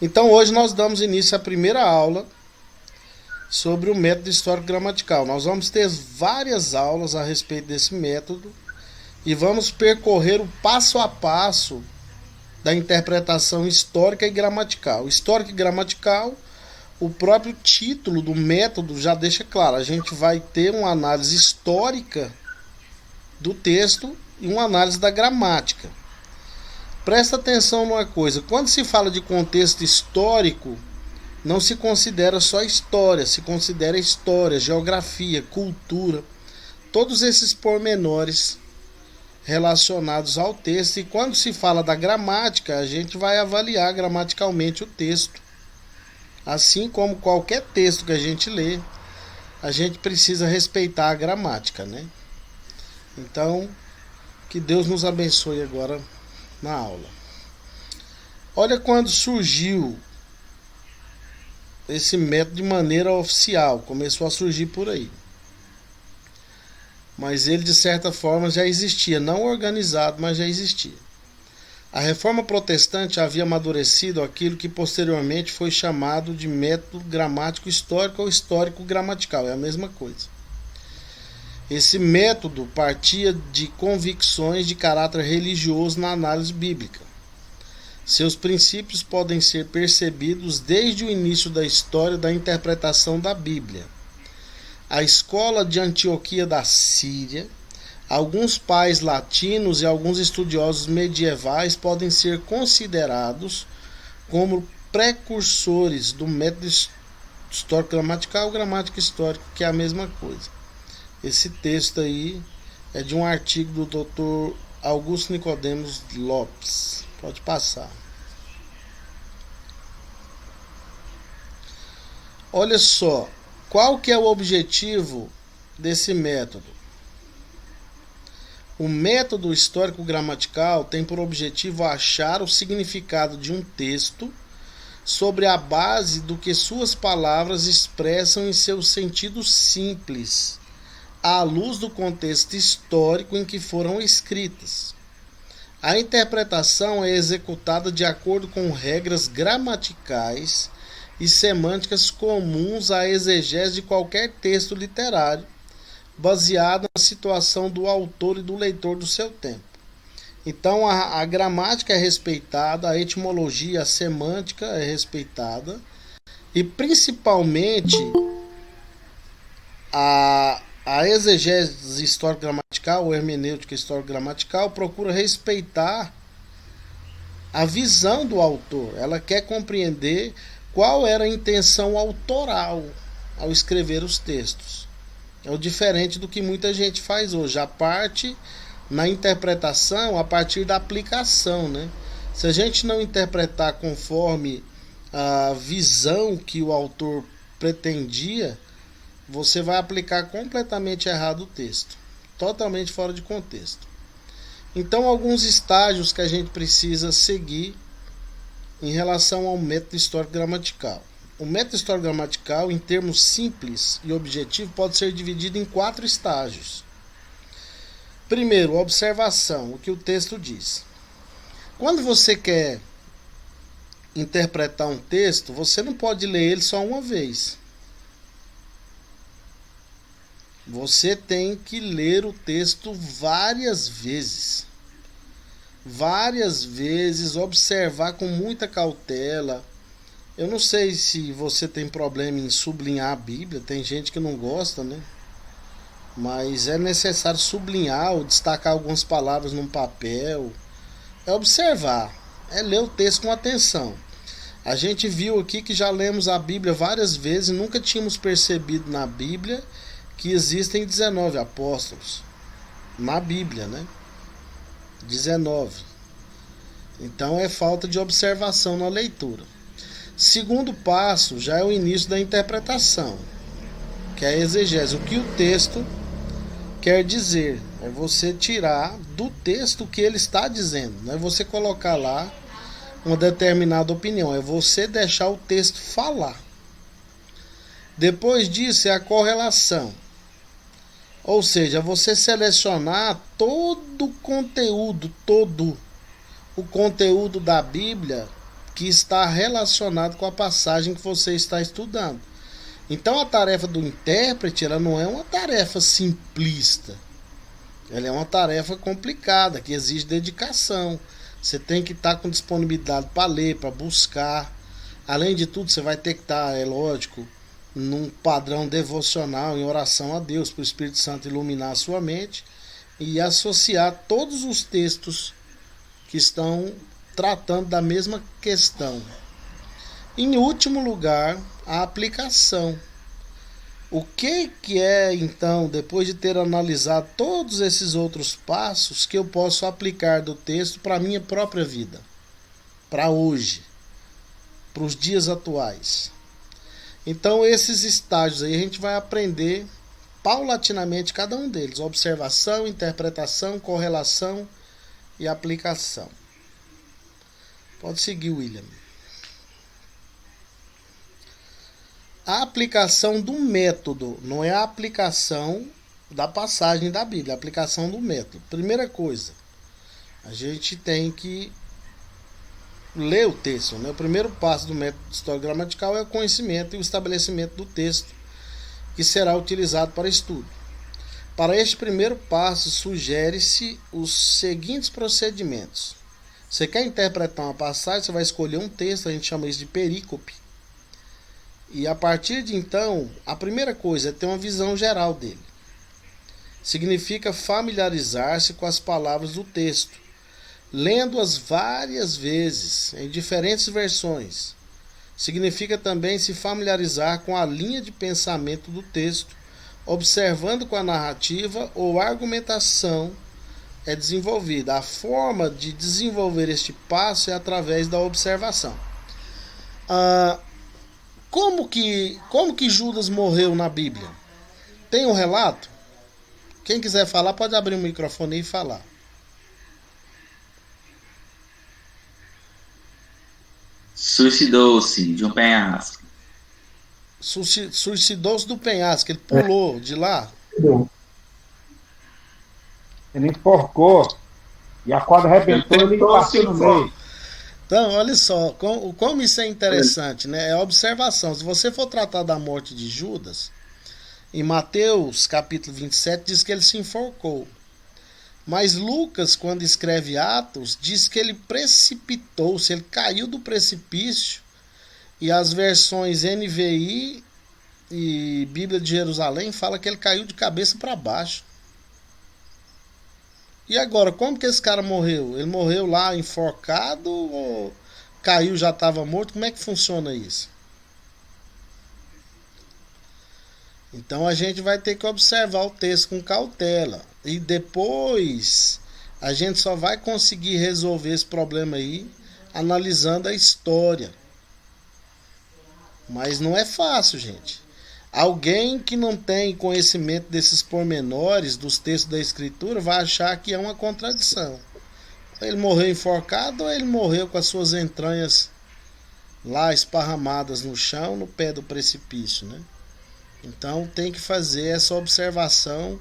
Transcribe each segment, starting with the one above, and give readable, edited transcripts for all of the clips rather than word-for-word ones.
Então hoje nós damos início à primeira aula sobre o método histórico gramatical. Nós vamos ter várias aulas a respeito desse método e vamos percorrer o passo a passo da interpretação histórica e gramatical. Histórica e gramatical, o próprio título do método já deixa claro. A gente vai ter uma análise histórica do texto e uma análise da gramática. Presta atenção numa coisa, quando se fala de contexto histórico, não se considera só história, se considera história, geografia, cultura, todos esses pormenores relacionados ao texto. E quando se fala da gramática, a gente vai avaliar gramaticalmente o texto. Assim como qualquer texto que a gente lê, a gente precisa respeitar a gramática, né? Então, que Deus nos abençoe agora na aula. Olha quando surgiu esse método de maneira oficial, começou a surgir por aí. Mas ele de certa forma já existia, não organizado, mas já existia. A Reforma Protestante havia amadurecido aquilo que posteriormente foi chamado de método gramático histórico ou histórico gramatical, é a mesma coisa. Esse método partia de convicções de caráter religioso na análise bíblica. Seus princípios podem ser percebidos desde o início da história da interpretação da Bíblia. A escola de Antioquia da Síria, alguns pais latinos e alguns estudiosos medievais podem ser considerados como precursores do método histórico gramatical ou gramática histórica, que é a mesma coisa. Esse texto aí é de um artigo do Dr. Augusto Nicodemos Lopes. Pode passar. Olha só, qual que é o objetivo desse método? O método histórico-gramatical tem por objetivo achar o significado de um texto sobre a base do que suas palavras expressam em seu sentido simples, à luz do contexto histórico em que foram escritas. A interpretação é executada de acordo com regras gramaticais e semânticas comuns à exegese de qualquer texto literário, baseada na situação do autor e do leitor do seu tempo. Então a gramática é respeitada, a etimologia, a semântica é respeitada e principalmente a exegese histórico-gramatical, ou hermenêutica histórico-gramatical, procura respeitar a visão do autor. Ela quer compreender qual era a intenção autoral ao escrever os textos. É o diferente do que muita gente faz hoje. A parte na interpretação a partir da aplicação, né? Se a gente não interpretar conforme a visão que o autor pretendia, você vai aplicar completamente errado o texto, totalmente fora de contexto. Então, alguns estágios que a gente precisa seguir em relação ao método histórico-gramatical. O método histórico-gramatical, em termos simples e objetivos, pode ser dividido em 4 estágios. Primeiro, observação, o que o texto diz. Quando você quer interpretar um texto, você não pode ler ele só uma vez. Você tem que ler o texto várias vezes. Várias vezes, observar com muita cautela. Eu não sei se você tem problema em sublinhar a Bíblia, tem gente que não gosta, né? Mas é necessário sublinhar ou destacar algumas palavras num papel. É observar, é ler o texto com atenção. A gente viu aqui que já lemos a Bíblia várias vezes e nunca tínhamos percebido na Bíblia que existem 19 apóstolos. Na Bíblia, né? 19. Então é falta de observação na leitura. Segundo passo já é o início da interpretação, que é a exegese. O que o texto quer dizer? É você tirar do texto o que ele está dizendo. Não é você colocar lá uma determinada opinião. É você deixar o texto falar. Depois disso é a correlação. Ou seja, você selecionar todo o conteúdo da Bíblia que está relacionado com a passagem que você está estudando. Então a tarefa do intérprete, ela não é uma tarefa simplista. Ela é uma tarefa complicada, que exige dedicação. Você tem que estar com disponibilidade para ler, para buscar. Além de tudo, você vai ter que estar, é lógico, num padrão devocional, em oração a Deus, para o Espírito Santo iluminar a sua mente e associar todos os textos que estão tratando da mesma questão. Em último lugar, a aplicação. O que é, então, depois de ter analisado todos esses outros passos, que eu posso aplicar do texto para a minha própria vida? Para hoje, para os dias atuais. Então, esses estágios aí a gente vai aprender paulatinamente cada um deles. Observação, interpretação, correlação e aplicação. Pode seguir, William. A aplicação do método, não é a aplicação da passagem da Bíblia, é a aplicação do método. Primeira coisa, a gente tem que ler o texto, né? O primeiro passo do método historiogramatical é o conhecimento e o estabelecimento do texto que será utilizado para estudo. Para este primeiro passo, sugere-se os seguintes procedimentos. Você quer interpretar uma passagem, você vai escolher um texto, a gente chama isso de perícope. E a partir de então, a primeira coisa é ter uma visão geral dele. Significa familiarizar-se com as palavras do texto, lendo-as várias vezes, em diferentes versões. Significa também se familiarizar com a linha de pensamento do texto, observando com a narrativa ou argumentação é desenvolvida. A forma de desenvolver este passo é através da observação. Como que Judas morreu na Bíblia? Tem um relato? Quem quiser falar pode abrir o microfone e falar. Suicidou-se de um penhasco. Suicidou-se do penhasco, ele pulou de lá. Ele enforcou e a corda arrebentou e ele passou no meio. Então, olha só, como isso é interessante, né? É a observação. Se você for tratar da morte de Judas, em Mateus capítulo 27 diz que ele se enforcou. Mas Lucas, quando escreve Atos, diz que ele precipitou-se, ele caiu do precipício. E as versões NVI e Bíblia de Jerusalém falam que ele caiu de cabeça para baixo. E agora, como que esse cara morreu? Ele morreu lá enforcado ou caiu, já estava morto? Como é que funciona isso? Então a gente vai ter que observar o texto com cautela. E depois a gente só vai conseguir resolver esse problema aí analisando a história. Mas não é fácil, gente. Alguém que não tem conhecimento desses pormenores dos textos da Escritura vai achar que é uma contradição. Ele morreu enforcado ou ele morreu com as suas entranhas lá esparramadas no chão, no pé do precipício, né? Então tem que fazer essa observação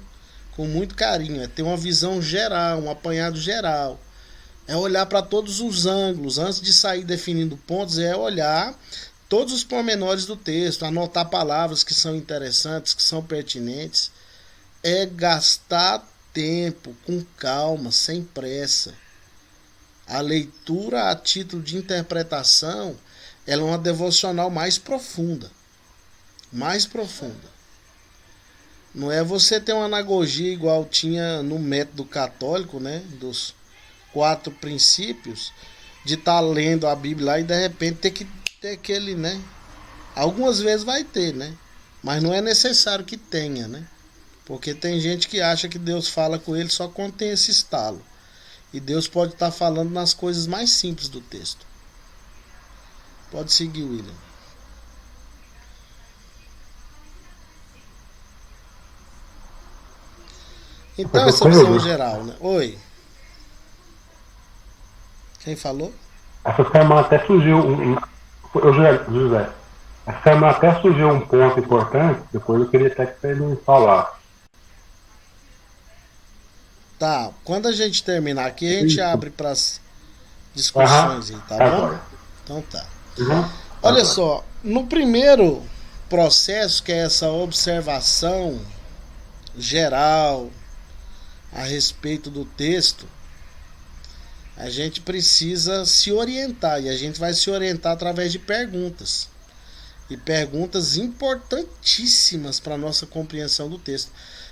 com muito carinho, é ter uma visão geral, um apanhado geral. É olhar para todos os ângulos, antes de sair definindo pontos, é olhar todos os pormenores do texto, anotar palavras que são interessantes, que são pertinentes. É gastar tempo, com calma, sem pressa. A leitura a título de interpretação, ela é uma devocional mais profunda. Mais profunda. Não é você ter uma anagogia igual tinha no método católico, né? Dos 4 princípios, de estar lendo a Bíblia lá e de repente ter que ter aquele, né? Algumas vezes vai ter, né? Mas não é necessário que tenha, né? Porque tem gente que acha que Deus fala com ele só quando tem esse estalo. E Deus pode estar falando nas coisas mais simples do texto. Pode seguir, William. Então essa visão geral, né? Oi. Quem falou? Essa semana até surgiu José, essa semana até surgiu um ponto importante, depois eu queria até que você me falasse. Tá, quando a gente terminar aqui, a gente abre para as discussões aí, tá bom? Então tá. Uhum. Olha só, no primeiro processo, que é essa observação geral a respeito do texto, a gente precisa se orientar, e a gente vai se orientar através de perguntas. E perguntas importantíssimas para a nossa compreensão do texto.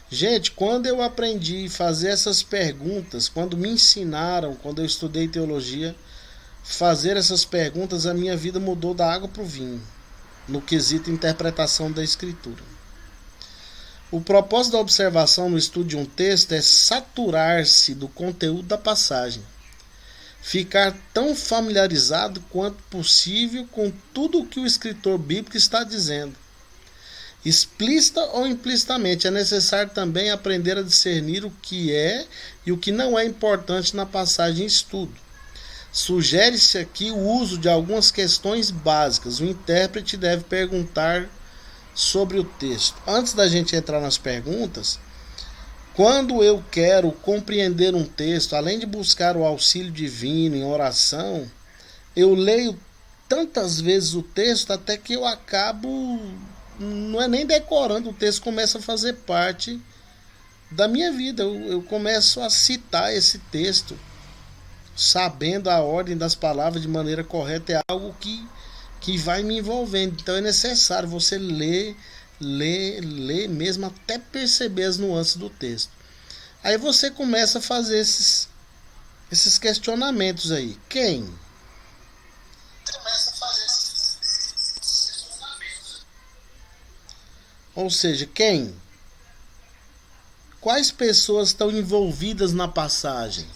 Gente, quando eu aprendi a fazer essas perguntas, quando me ensinaram, quando eu estudei teologia, fazer essas perguntas, a minha vida mudou da água para o vinho, no quesito interpretação da escritura. O propósito da observação no estudo de um texto é saturar-se do conteúdo da passagem, ficar tão familiarizado quanto possível com tudo o que o escritor bíblico está dizendo. Explícita ou implicitamente, é necessário também aprender a discernir o que é e o que não é importante na passagem em estudo. Sugere-se aqui o uso de algumas questões básicas. O intérprete deve perguntar sobre o texto. Antes da gente entrar nas perguntas, quando eu quero compreender um texto, além de buscar o auxílio divino em oração, eu leio tantas vezes o texto até que eu acabo, não é nem decorando, o texto começa a fazer parte da minha vida. Eu começo a citar esse texto, sabendo a ordem das palavras de maneira correta, é algo que vai me envolvendo. Então é necessário você ler mesmo até perceber as nuances do texto. Aí você começa a fazer esses questionamentos aí. Quem? Ou seja, quem? Quais pessoas estão envolvidas na passagem?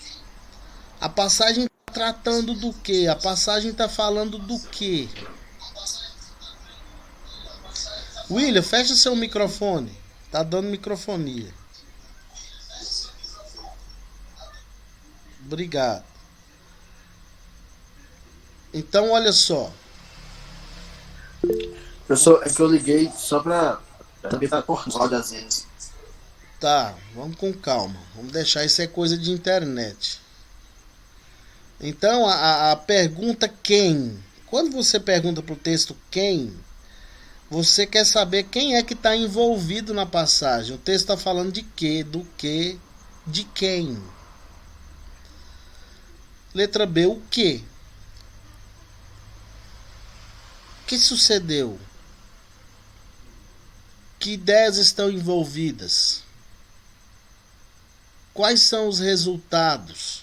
A passagem está tratando do quê? A passagem está falando do quê? William, fecha seu microfone. Tá dando microfonia. Obrigado. Então, olha só. Professor, é que eu liguei só para também para cortar às vezes. Tá, vamos com calma. Vamos deixar isso é coisa de internet. Então, a pergunta quem? Quando você pergunta para o texto quem, você quer saber quem é que está envolvido na passagem. O texto está falando de quê, do quê, de quem. Letra B, o quê? O que sucedeu? Que ideias estão envolvidas? Quais são os resultados?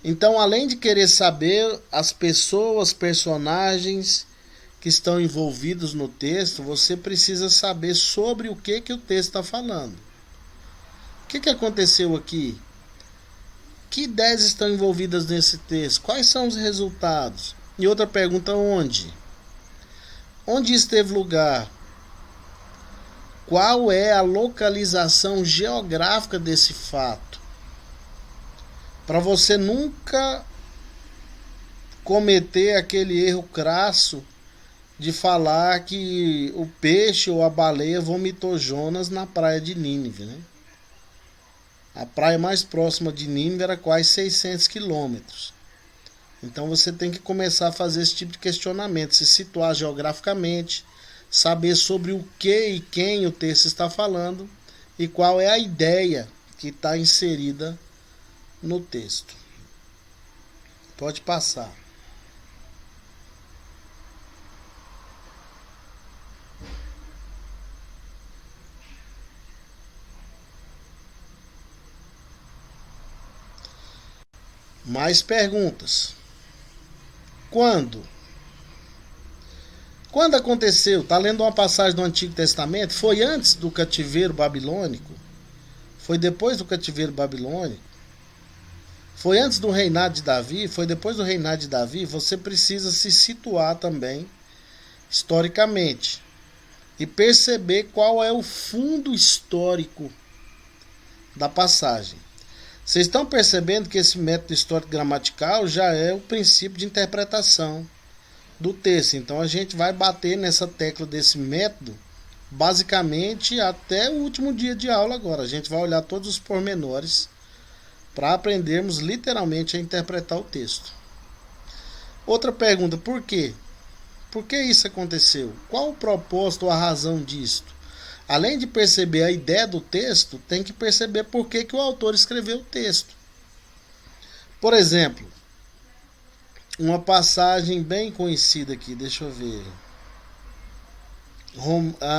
Então, além de querer saber as pessoas, personagens que estão envolvidos no texto, você precisa saber sobre o que o texto está falando. O que aconteceu aqui? Que ideias estão envolvidas nesse texto? Quais são os resultados? E outra pergunta, onde? Onde isso teve lugar? Qual é a localização geográfica desse fato? Para você nunca cometer aquele erro crasso de falar que o peixe ou a baleia vomitou Jonas na praia de Nínive, né? A praia mais próxima de Nínive era quase 600 quilômetros. Então você tem que começar a fazer esse tipo de questionamento, se situar geograficamente, saber sobre o que e quem o texto está falando e qual é a ideia que está inserida no texto. Pode passar. Mais perguntas. Quando? Quando aconteceu? Está lendo uma passagem do Antigo Testamento? Foi antes do cativeiro babilônico? Foi depois do cativeiro babilônico? Foi antes do reinado de Davi? Foi depois do reinado de Davi? Você precisa se situar também historicamente e perceber qual é o fundo histórico da passagem. Vocês estão percebendo que esse método histórico gramatical já é o princípio de interpretação do texto. Então a gente vai bater nessa tecla desse método basicamente até o último dia de aula agora. A gente vai olhar todos os pormenores para aprendermos literalmente a interpretar o texto. Outra pergunta, por quê? Por que isso aconteceu? Qual o propósito ou a razão disto? Além de perceber a ideia do texto, tem que perceber por que o autor escreveu o texto. Por exemplo, uma passagem bem conhecida aqui, deixa eu ver.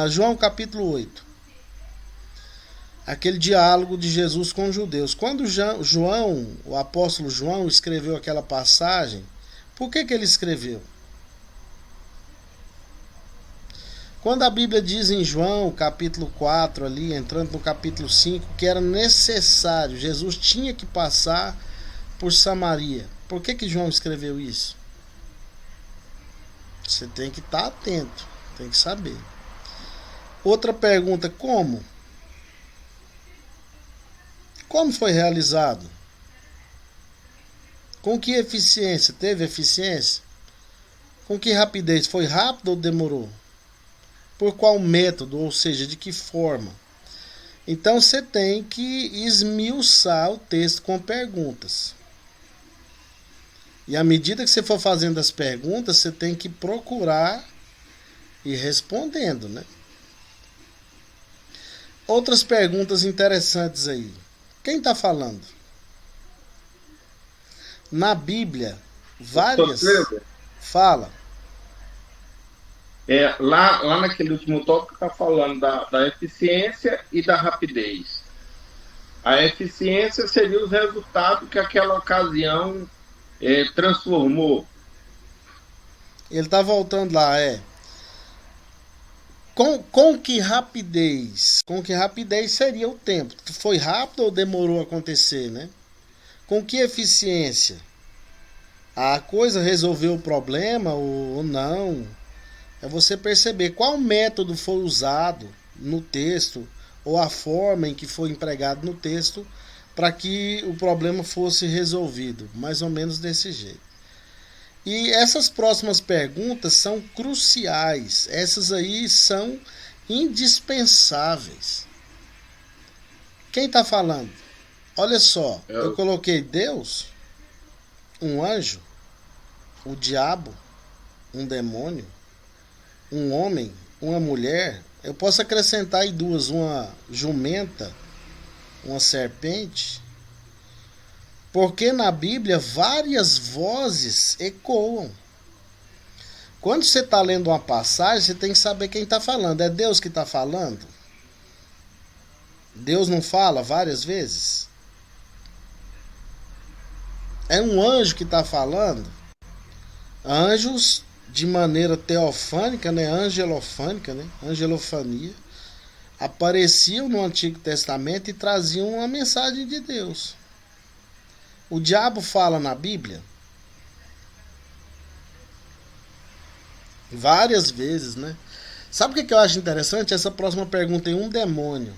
João capítulo 8. Aquele diálogo de Jesus com os judeus. Quando João, o apóstolo João, escreveu aquela passagem, por que ele escreveu? Quando a Bíblia diz em João, capítulo 4, ali, entrando no capítulo 5, que era necessário, Jesus tinha que passar por Samaria. Por que João escreveu isso? Você tem que estar atento, tem que saber. Outra pergunta, como? Como foi realizado? Com que eficiência? Teve eficiência? Com que rapidez? Foi rápido ou demorou? Por qual método, ou seja, de que forma? Então você tem que esmiuçar o texto com perguntas. E à medida que você for fazendo as perguntas, você tem que procurar ir respondendo, né? Outras perguntas interessantes aí. Quem está falando? Na Bíblia, várias... Fala. Lá naquele último tópico está falando da eficiência e da rapidez. A eficiência seria os resultados que aquela ocasião transformou. Ele está voltando lá, Com que rapidez? Com que rapidez seria o tempo? Foi rápido ou demorou a acontecer, né? Com que eficiência? A coisa resolveu o problema ou não? É você perceber qual método foi usado no texto ou a forma em que foi empregado no texto para que o problema fosse resolvido, mais ou menos desse jeito. E essas próximas perguntas são cruciais, essas aí são indispensáveis. Quem está falando? Olha só, eu coloquei Deus, um anjo, o diabo, um demônio, um homem, uma mulher. Eu posso acrescentar aí duas, uma jumenta, uma serpente. Porque na Bíblia várias vozes ecoam. Quando você está lendo uma passagem, você tem que saber quem está falando. É Deus que está falando? Deus não fala várias vezes? É um anjo que está falando? Anjos de maneira teofânica, né? Angelofânica, né? Angelofania, apareciam no Antigo Testamento e traziam uma mensagem de Deus. O diabo fala na Bíblia? Várias vezes, né? Sabe o que eu acho interessante? Essa próxima pergunta em um demônio.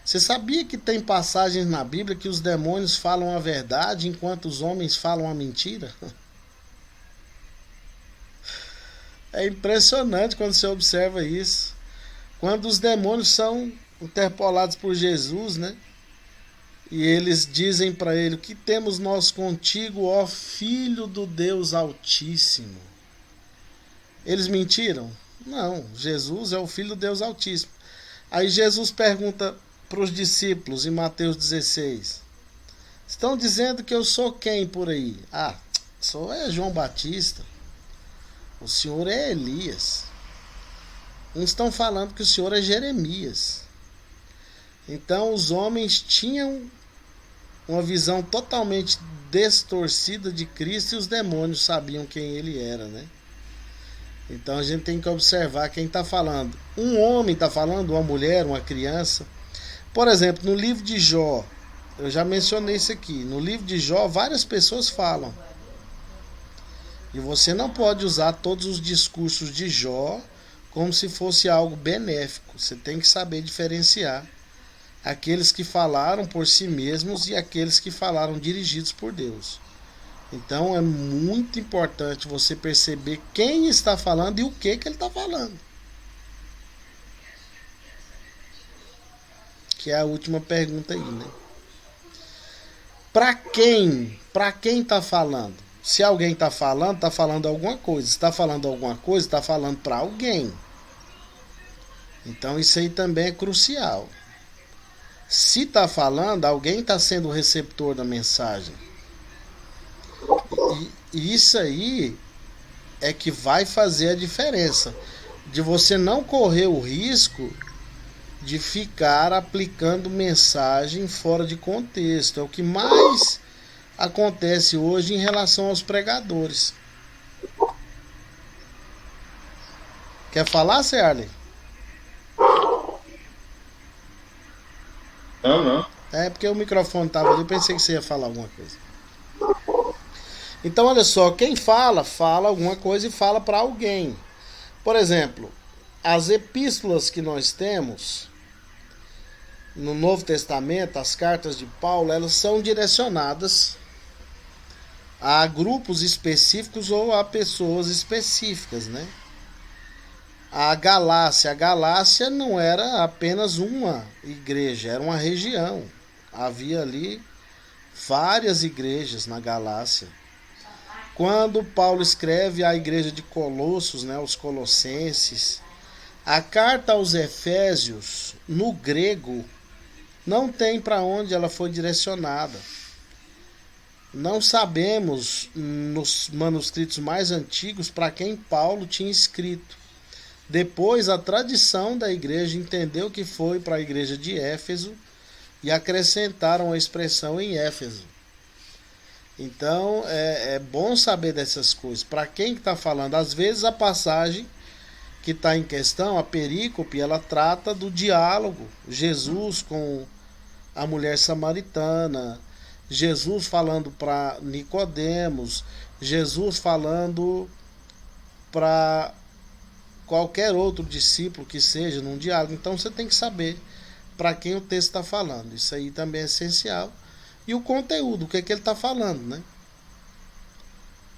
Você sabia que tem passagens na Bíblia que os demônios falam a verdade enquanto os homens falam a mentira? É impressionante quando você observa isso. Quando os demônios são interpolados por Jesus, né? E eles dizem para ele: o que temos nós contigo, ó Filho do Deus Altíssimo? Eles mentiram? Não, Jesus é o Filho do Deus Altíssimo. Aí Jesus pergunta para os discípulos em Mateus 16: estão dizendo que eu sou quem por aí? Ah, sou João Batista. O senhor é Elias. Uns estão falando que o senhor é Jeremias. Então os homens tinham uma visão totalmente distorcida de Cristo e os demônios sabiam quem ele era, né? Então a gente tem que observar quem está falando. Um homem está falando, uma mulher, uma criança. Por exemplo, no livro de Jó, eu já mencionei isso aqui. No livro de Jó, várias pessoas falam. E você não pode usar todos os discursos de Jó como se fosse algo benéfico. Você tem que saber diferenciar aqueles que falaram por si mesmos e aqueles que falaram dirigidos por Deus. Então é muito importante você perceber quem está falando e o que ele está falando. Que é a última pergunta aí, né? Para quem está falando? Se alguém está falando alguma coisa. Se está falando alguma coisa, está falando para alguém. Então isso aí também é crucial. Se está falando, alguém está sendo o receptor da mensagem. E isso aí é que vai fazer a diferença. De você não correr o risco de ficar aplicando mensagem fora de contexto. É o que mais acontece hoje em relação aos pregadores. Quer falar, Ciarley? Não. É porque o microfone estava ali, eu pensei que você ia falar alguma coisa. Então, olha só, quem fala alguma coisa e fala para alguém. Por exemplo, as epístolas que nós temos no Novo Testamento, as cartas de Paulo, elas são direcionadas a grupos específicos ou a pessoas específicas, né? A Galácia não era apenas uma igreja, era uma região. Havia ali várias igrejas na Galácia. Quando Paulo escreve à igreja de Colossos, né, os Colossenses, a carta aos Efésios, no grego, não tem para onde ela foi direcionada. Não sabemos nos manuscritos mais antigos para quem Paulo tinha escrito. Depois, a tradição da igreja entendeu que foi para a igreja de Éfeso e acrescentaram a expressão em Éfeso. Então, é bom saber dessas coisas. Para quem está falando, às vezes a passagem que está em questão, a perícope, ela trata do diálogo. Jesus com a mulher samaritana, Jesus falando para Nicodemos, Jesus falando para qualquer outro discípulo que seja num diálogo. Então você tem que saber para quem o texto está falando. Isso aí também é essencial. E o conteúdo, o que é que ele está falando, né?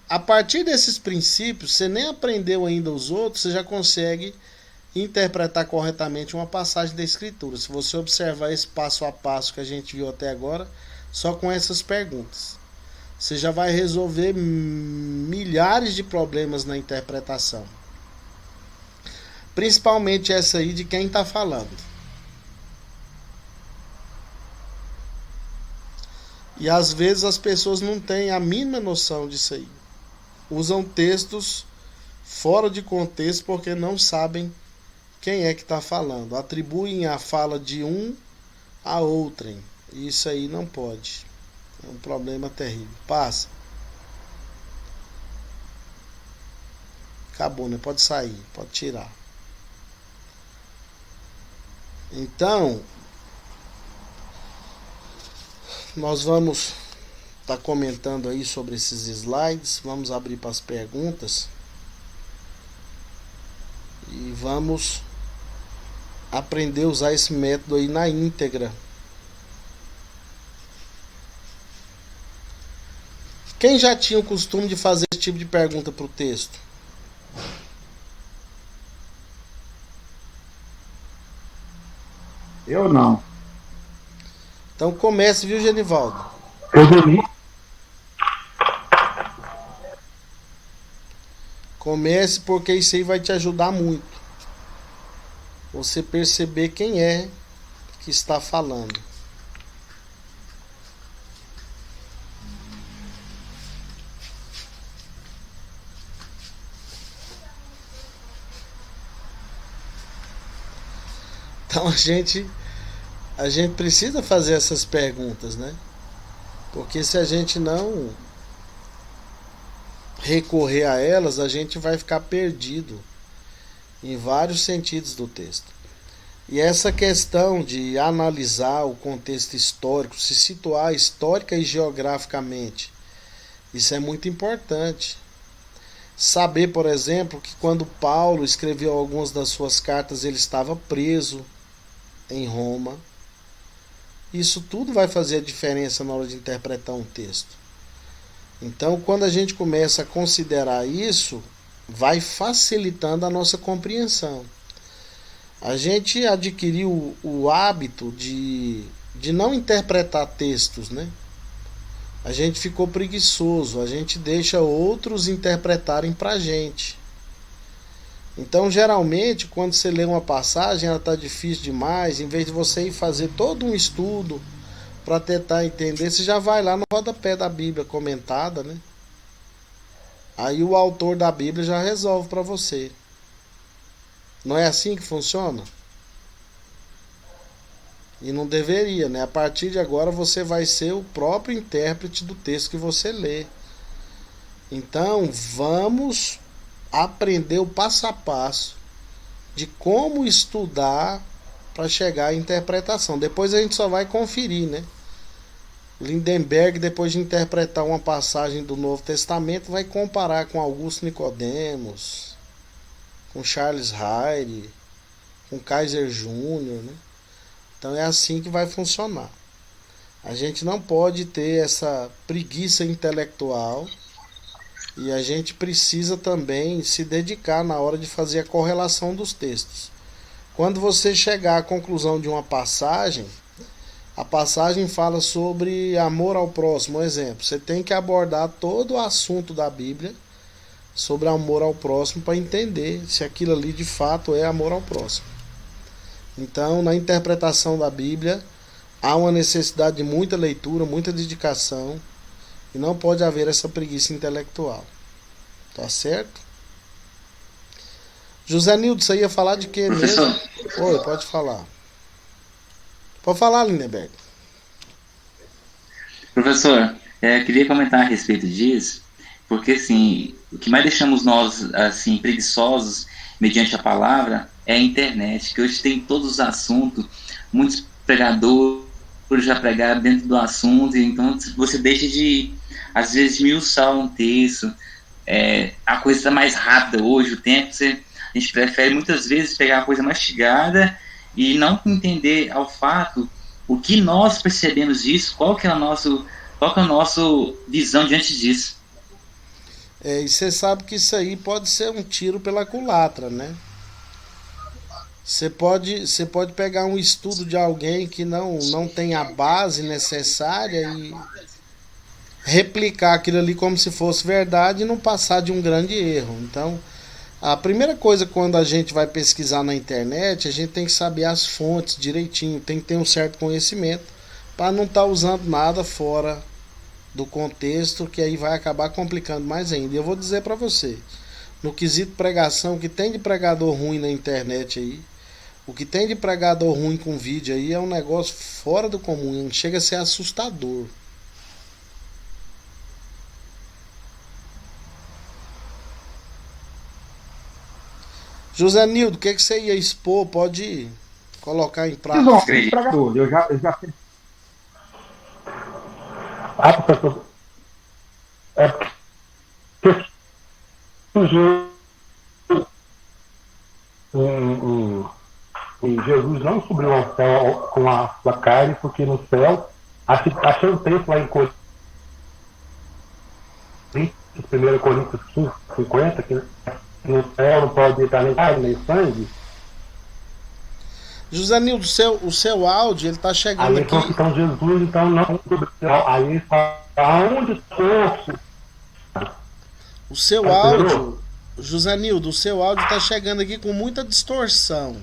A partir desses princípios, você nem aprendeu ainda os outros, você já consegue interpretar corretamente uma passagem da Escritura. Se você observar esse passo a passo que a gente viu até agora, só com essas perguntas, você já vai resolver milhares de problemas na interpretação. Principalmente essa aí de quem está falando. E às vezes as pessoas não têm a mínima noção disso aí. Usam textos fora de contexto porque não sabem quem é que está falando. Atribuem a fala de um a outrem. Isso aí não pode. É um problema terrível. Passa. Acabou, né? Pode sair, pode tirar. Então, nós vamos estar comentando aí sobre esses slides. Vamos abrir para as perguntas. E vamos aprender a usar esse método aí na íntegra. Quem já tinha o costume de fazer esse tipo de pergunta para o texto? Eu não. Então comece, viu, Genivaldo? Eu dormi. Comece, porque isso aí vai te ajudar muito. Você perceber quem é que está falando. Então a gente precisa fazer essas perguntas, né? Porque se a gente não recorrer a elas, a gente vai ficar perdido em vários sentidos do texto. E essa questão de analisar o contexto histórico, se situar histórica e geograficamente, isso é muito importante. Saber, por exemplo, que quando Paulo escreveu algumas das suas cartas, ele estava preso em Roma. Isso tudo vai fazer a diferença na hora de interpretar um texto. Então, quando a gente começa a considerar isso, vai facilitando a nossa compreensão. A gente adquiriu o hábito de não interpretar textos, né, A gente ficou preguiçoso, a gente deixa outros interpretarem pra gente. Então, geralmente, quando você lê uma passagem, ela está difícil demais, em vez de você ir fazer todo um estudo para tentar entender, você já vai lá no rodapé da Bíblia comentada, né? Aí o autor da Bíblia já resolve para você. Não é assim que funciona? E não deveria, né? A partir de agora você vai ser o próprio intérprete do texto que você lê. Então, vamos aprender o passo a passo de como estudar para chegar à interpretação. Depois a gente só vai conferir, né? Lindenberg, depois de interpretar uma passagem do Novo Testamento, vai comparar com Augusto Nicodemos, com Charles Hyde, com Kaiser Júnior, né? Então é assim que vai funcionar. A gente não pode ter essa preguiça intelectual. E a gente precisa também se dedicar na hora de fazer a correlação dos textos. Quando você chegar à conclusão de uma passagem, a passagem fala sobre amor ao próximo, um exemplo. Você tem que abordar todo o assunto da Bíblia sobre amor ao próximo para entender se aquilo ali de fato é amor ao próximo. Então, na interpretação da Bíblia, há uma necessidade de muita leitura, muita dedicação. E não pode haver essa preguiça intelectual. Tá certo? José Nildo, você ia falar de quê Professor. mesmo? Oi, pode falar. Pode falar, Lindenberg. Professor, queria comentar a respeito disso, porque assim, o que mais deixamos nós assim preguiçosos mediante a palavra é a internet, que hoje tem todos os assuntos, muitos pregadores já pregaram dentro do assunto, então você deixa de, às vezes, esmiuçar um texto, a coisa está mais rápida hoje, o tempo, a gente prefere muitas vezes pegar a coisa mastigada e não entender ao fato o que nós percebemos disso, qual que é a nossa visão diante disso. E você sabe que isso aí pode ser um tiro pela culatra, né? Você pode pegar um estudo de alguém que não tem a base necessária e replicar aquilo ali como se fosse verdade e não passar de um grande erro. Então, a primeira coisa quando a gente vai pesquisar na internet, a gente tem que saber as fontes direitinho, tem que ter um certo conhecimento para não estar usando nada fora do contexto, que aí vai acabar complicando mais ainda. E eu vou dizer para você, no quesito pregação, o que tem de pregador ruim na internet aí, o que tem de pregador ruim com vídeo aí é um negócio fora do comum, chega a ser assustador. José Nildo, o que você ia expor? Pode colocar em prática. Eu já fiz. Professor, é porque surgiu Jesus não subiu ao céu com a sua carne, porque no céu, achei um texto lá em Coríntios, 1 Coríntios 15, 50, que no céu não pode entrar nem carne, nem sangue. José Nildo, o seu áudio, ele tá chegando aí aqui. Então Jesus, então não. Aí fala, aonde estou? O seu áudio, José Nildo, o seu áudio tá chegando aqui com muita distorção.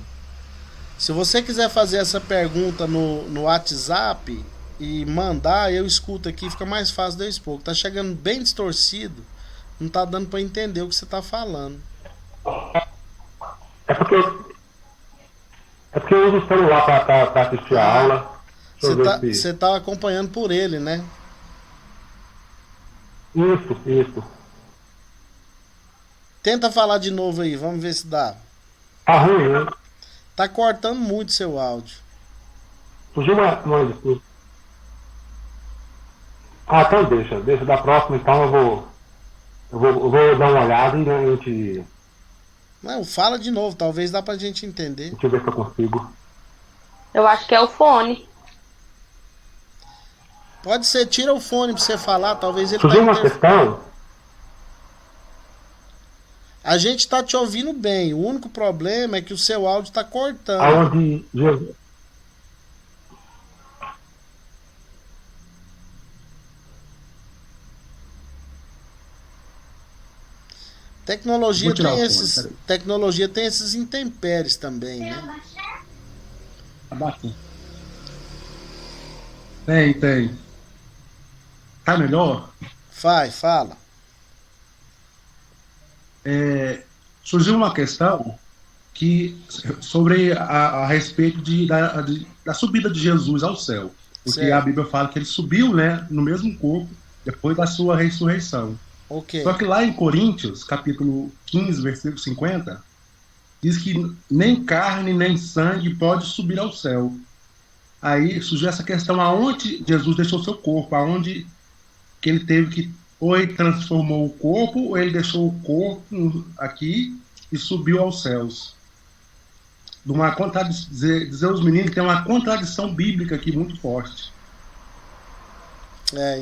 Se você quiser fazer essa pergunta no WhatsApp e mandar, eu escuto aqui, fica mais fácil de eu expor. Tá chegando bem distorcido, não tá dando para entender o que você tá falando. É porque eu uso o celular para assistir a aula. Você tá acompanhando por ele, né? Isso. Tenta falar de novo aí, vamos ver se dá. Tá ruim, né? Tá cortando muito seu áudio. Surgiu uma discussão. Então deixa da próxima, então eu vou dar uma olhada e a gente... Não, fala de novo, talvez dá pra gente entender. Deixa eu ver se eu consigo. Eu acho que é o fone. Pode ser, tira o fone pra você falar, talvez ele Surgiu uma questão. A gente tá te ouvindo bem, o único problema é que o seu áudio tá cortando. Aonde Jesus... Tecnologia Vou tirar tem o fone, esses, peraí. tecnologia tem esses intempéries também, né? Abate. Tem. Tá melhor? Fala. Surgiu uma questão sobre a respeito da subida de Jesus ao céu. Porque a Certo. Bíblia fala que ele subiu, né, no mesmo corpo depois da sua ressurreição. Só Ok. que lá em Coríntios, capítulo 15, versículo 50, diz que nem carne nem sangue pode subir ao céu. Aí surgiu essa questão aonde Jesus deixou seu corpo, aonde que ele teve que, ou ele transformou o corpo, ou ele deixou o corpo aqui e subiu aos céus. Dizer aos meninos que tem uma contradição bíblica aqui muito forte.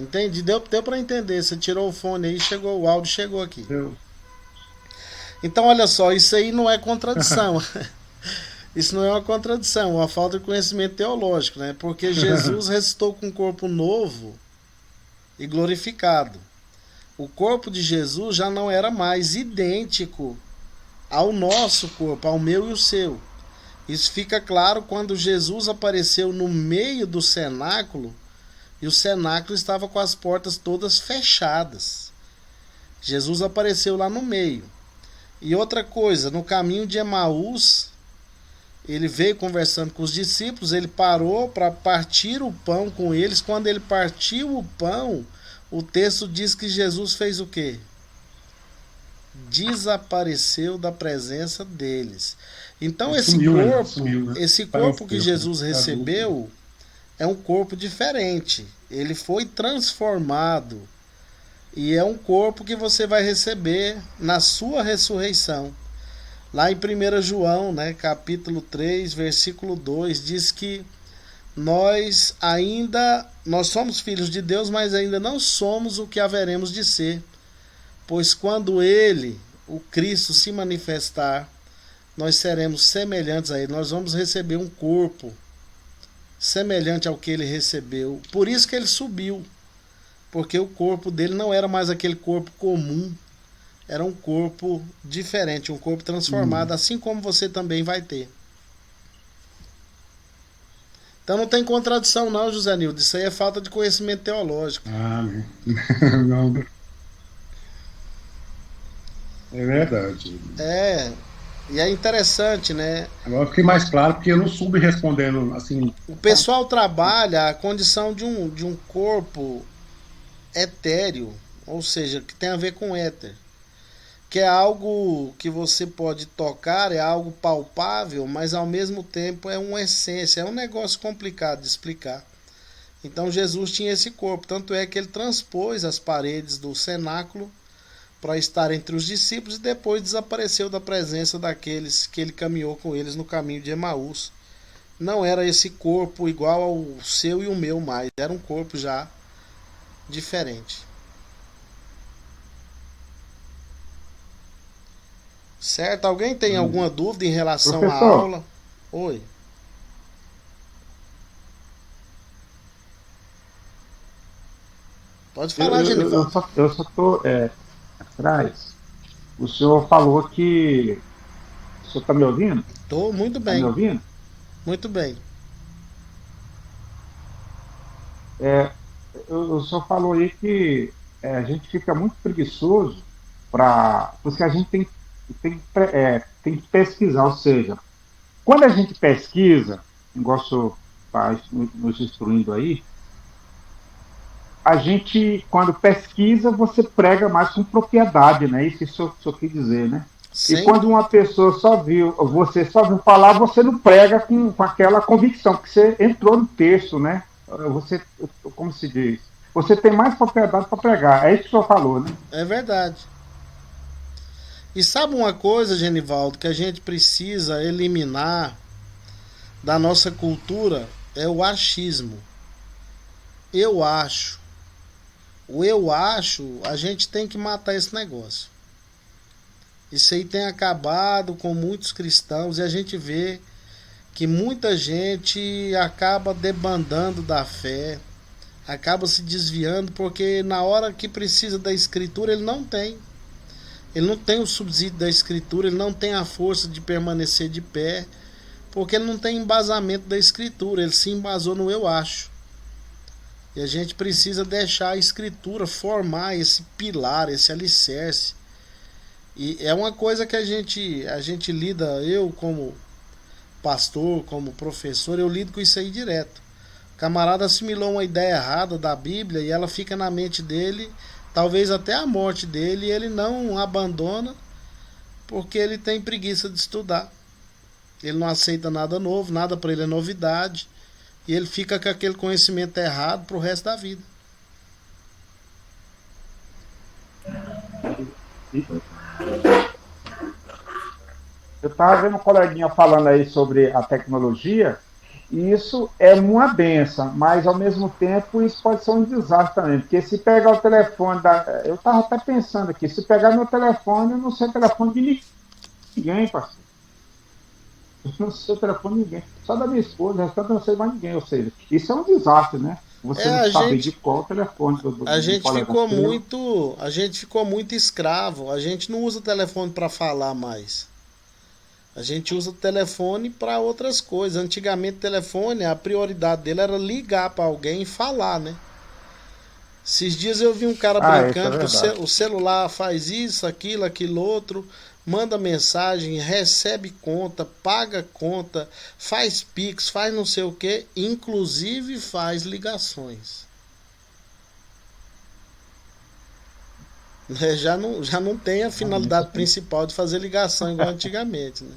Entendi. Deu para entender. Você tirou o fone aí, o áudio chegou aqui. Entendeu? Então, olha só, isso aí não é contradição. Isso não é uma contradição, é uma falta de conhecimento teológico, né? Porque Jesus ressuscitou com um corpo novo e glorificado. O corpo de Jesus já não era mais idêntico ao nosso corpo, ao meu e o seu. Isso fica claro quando Jesus apareceu no meio do cenáculo e o cenáculo estava com as portas todas fechadas. Jesus apareceu lá no meio. E outra coisa, no caminho de Emaús, ele veio conversando com os discípulos, ele parou para partir o pão com eles. Quando ele partiu o pão, o texto diz que Jesus fez o quê? Desapareceu da presença deles. Então esse corpo que Jesus recebeu é um corpo diferente. Ele foi transformado. E é um corpo que você vai receber na sua ressurreição. Lá em 1 João, né, capítulo 3, versículo 2, diz que nós somos filhos de Deus, mas ainda não somos o que haveremos de ser. Pois quando ele, o Cristo, se manifestar, nós seremos semelhantes a ele. Nós vamos receber um corpo semelhante ao que ele recebeu. Por isso que ele subiu. Porque o corpo dele não era mais aquele corpo comum. Era um corpo diferente, um corpo transformado, assim como você também vai ter. Então não tem contradição não, José Nildo. Isso aí é falta de conhecimento teológico. Não. É verdade. E é interessante, né? Agora fiquei mais claro porque eu não soube respondendo assim. O pessoal trabalha a condição de um corpo etéreo, ou seja, que tem a ver com éter, que é algo que você pode tocar, é algo palpável, mas ao mesmo tempo é uma essência, é um negócio complicado de explicar. Então Jesus tinha esse corpo, tanto é que ele transpôs as paredes do cenáculo para estar entre os discípulos e depois desapareceu da presença daqueles que ele caminhou com eles no caminho de Emaús. Não era esse corpo igual ao seu e o meu mais, era um corpo já diferente. Certo? Alguém tem alguma dúvida em relação à aula? Oi. Pode falar, Genivaldo. Eu só estou atrás. O senhor falou que... O senhor está me ouvindo? Estou muito bem. Está me ouvindo? Muito bem. O senhor falou aí que a gente fica muito preguiçoso porque a gente tem que pesquisar, ou seja, quando a gente pesquisa, igual o senhor está nos instruindo aí, a gente, quando pesquisa, você prega mais com propriedade, né? Isso que o senhor quis dizer, né? Sim. E quando uma pessoa você só viu falar, você não prega com aquela convicção, porque você entrou no texto, né? Você, como se diz, você tem mais propriedade para pregar. É isso que o senhor falou, né? É verdade. E sabe uma coisa, Genivaldo, que a gente precisa eliminar da nossa cultura? É o achismo. Eu acho. O eu acho, a gente tem que matar esse negócio. Isso aí tem acabado com muitos cristãos e a gente vê que muita gente acaba debandando da fé, acaba se desviando porque na hora que precisa da escritura ele não tem. ele não tem o subsídio da escritura, ele não tem a força de permanecer de pé, porque ele não tem embasamento da escritura, ele se embasou no eu acho. E a gente precisa deixar a escritura formar esse pilar, esse alicerce. E é uma coisa que a gente lida, eu como pastor, como professor, eu lido com isso aí direto. O camarada assimilou uma ideia errada da Bíblia e ela fica na mente dele, talvez até a morte dele, e ele não abandona porque ele tem preguiça de estudar. Ele não aceita nada novo, nada para ele é novidade, e ele fica com aquele conhecimento errado pro resto da vida. Eu estava vendo um coleguinha falando aí sobre a tecnologia, e isso é uma benção, mas ao mesmo tempo isso pode ser um desastre também, porque se pegar o telefone eu estava até pensando aqui, se pegar meu telefone, eu não sei o telefone de ninguém, parceiro. Eu não sei o telefone de ninguém, só da minha esposa, restante eu não sei mais ninguém, ou seja, isso é um desastre, né? Você não sabe de qual telefone a gente ficou muito escravo, a gente não usa o telefone para falar mais. A gente usa o telefone para outras coisas. Antigamente o telefone, a prioridade dele era ligar para alguém e falar, né? Esses dias eu vi um cara brincando que o celular faz isso, aquilo outro, manda mensagem, recebe conta, paga conta, faz Pix, faz não sei o que, inclusive faz ligações. Já não tem a finalidade principal de fazer ligação igual antigamente, né?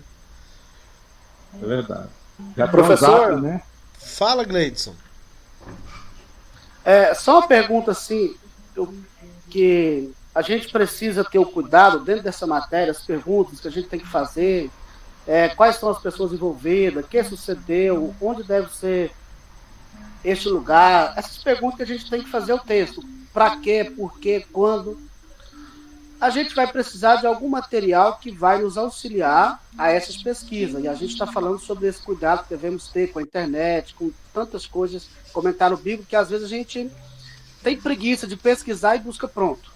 É verdade. Já Professor, né? Fala, Gleidson. Só uma pergunta assim, que a gente precisa ter o cuidado dentro dessa matéria, as perguntas que a gente tem que fazer, quais são as pessoas envolvidas, o que sucedeu, onde deve ser este lugar, essas perguntas que a gente tem que fazer o texto, para quê, por quê, quando. A gente vai precisar de algum material que vai nos auxiliar a essas pesquisas. E a gente está falando sobre esse cuidado que devemos ter com a internet, com tantas coisas, comentário bíblico, que às vezes a gente tem preguiça de pesquisar e busca pronto.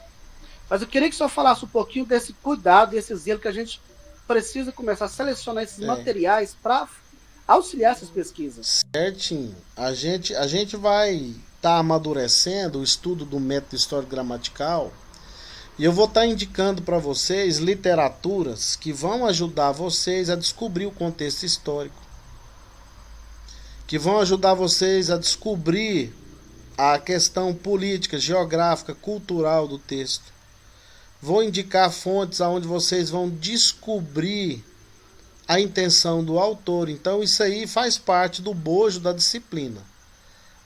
Mas eu queria que o senhor falasse um pouquinho desse cuidado, desse zelo que a gente precisa começar a selecionar esses materiais para auxiliar essas pesquisas. Certinho. A gente vai estar amadurecendo o estudo do método histórico-gramatical. E eu vou estar indicando para vocês literaturas que vão ajudar vocês a descobrir o contexto histórico, que vão ajudar vocês a descobrir a questão política, geográfica, cultural do texto. Vou indicar fontes onde vocês vão descobrir a intenção do autor. Então isso aí faz parte do bojo da disciplina.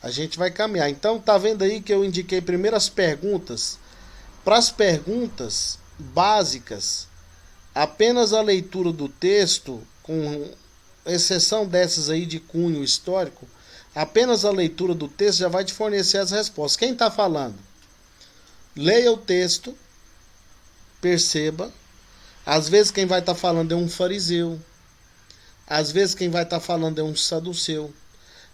A gente vai caminhar. Então tá vendo aí que eu indiquei primeiro as perguntas. Para as perguntas básicas, apenas a leitura do texto, com exceção dessas aí de cunho histórico, apenas a leitura do texto já vai te fornecer as respostas. Quem está falando? Leia o texto, perceba. Às vezes quem vai estar falando é um fariseu, às vezes quem vai estar falando é um saduceu,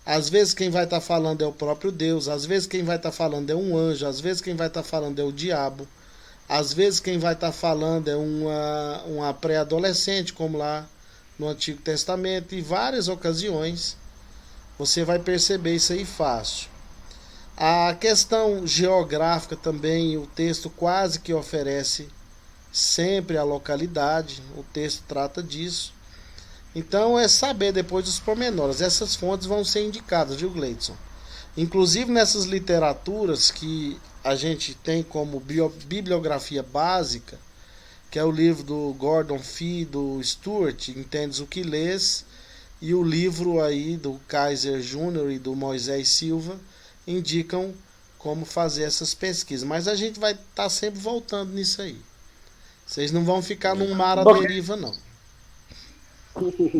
às vezes quem vai estar falando é o próprio Deus, às vezes quem vai estar falando é um anjo, às vezes quem vai estar falando é o diabo, às vezes quem vai estar falando é uma pré-adolescente, como lá no Antigo Testamento, e várias ocasiões você vai perceber isso aí fácil. A questão geográfica também, o texto quase que oferece sempre a localidade, o texto trata disso. Então é saber depois dos pormenores. Essas fontes vão ser indicadas, viu, Gleidson? Inclusive nessas literaturas que a gente tem como bibliografia básica, que é o livro do Gordon Fee, do Stuart, Entendes o que Lês, e o livro aí do Kaiser Júnior e do Moisés Silva, indicam como fazer essas pesquisas. Mas a gente vai estar sempre voltando nisso aí. Vocês não vão ficar num mar à deriva, não.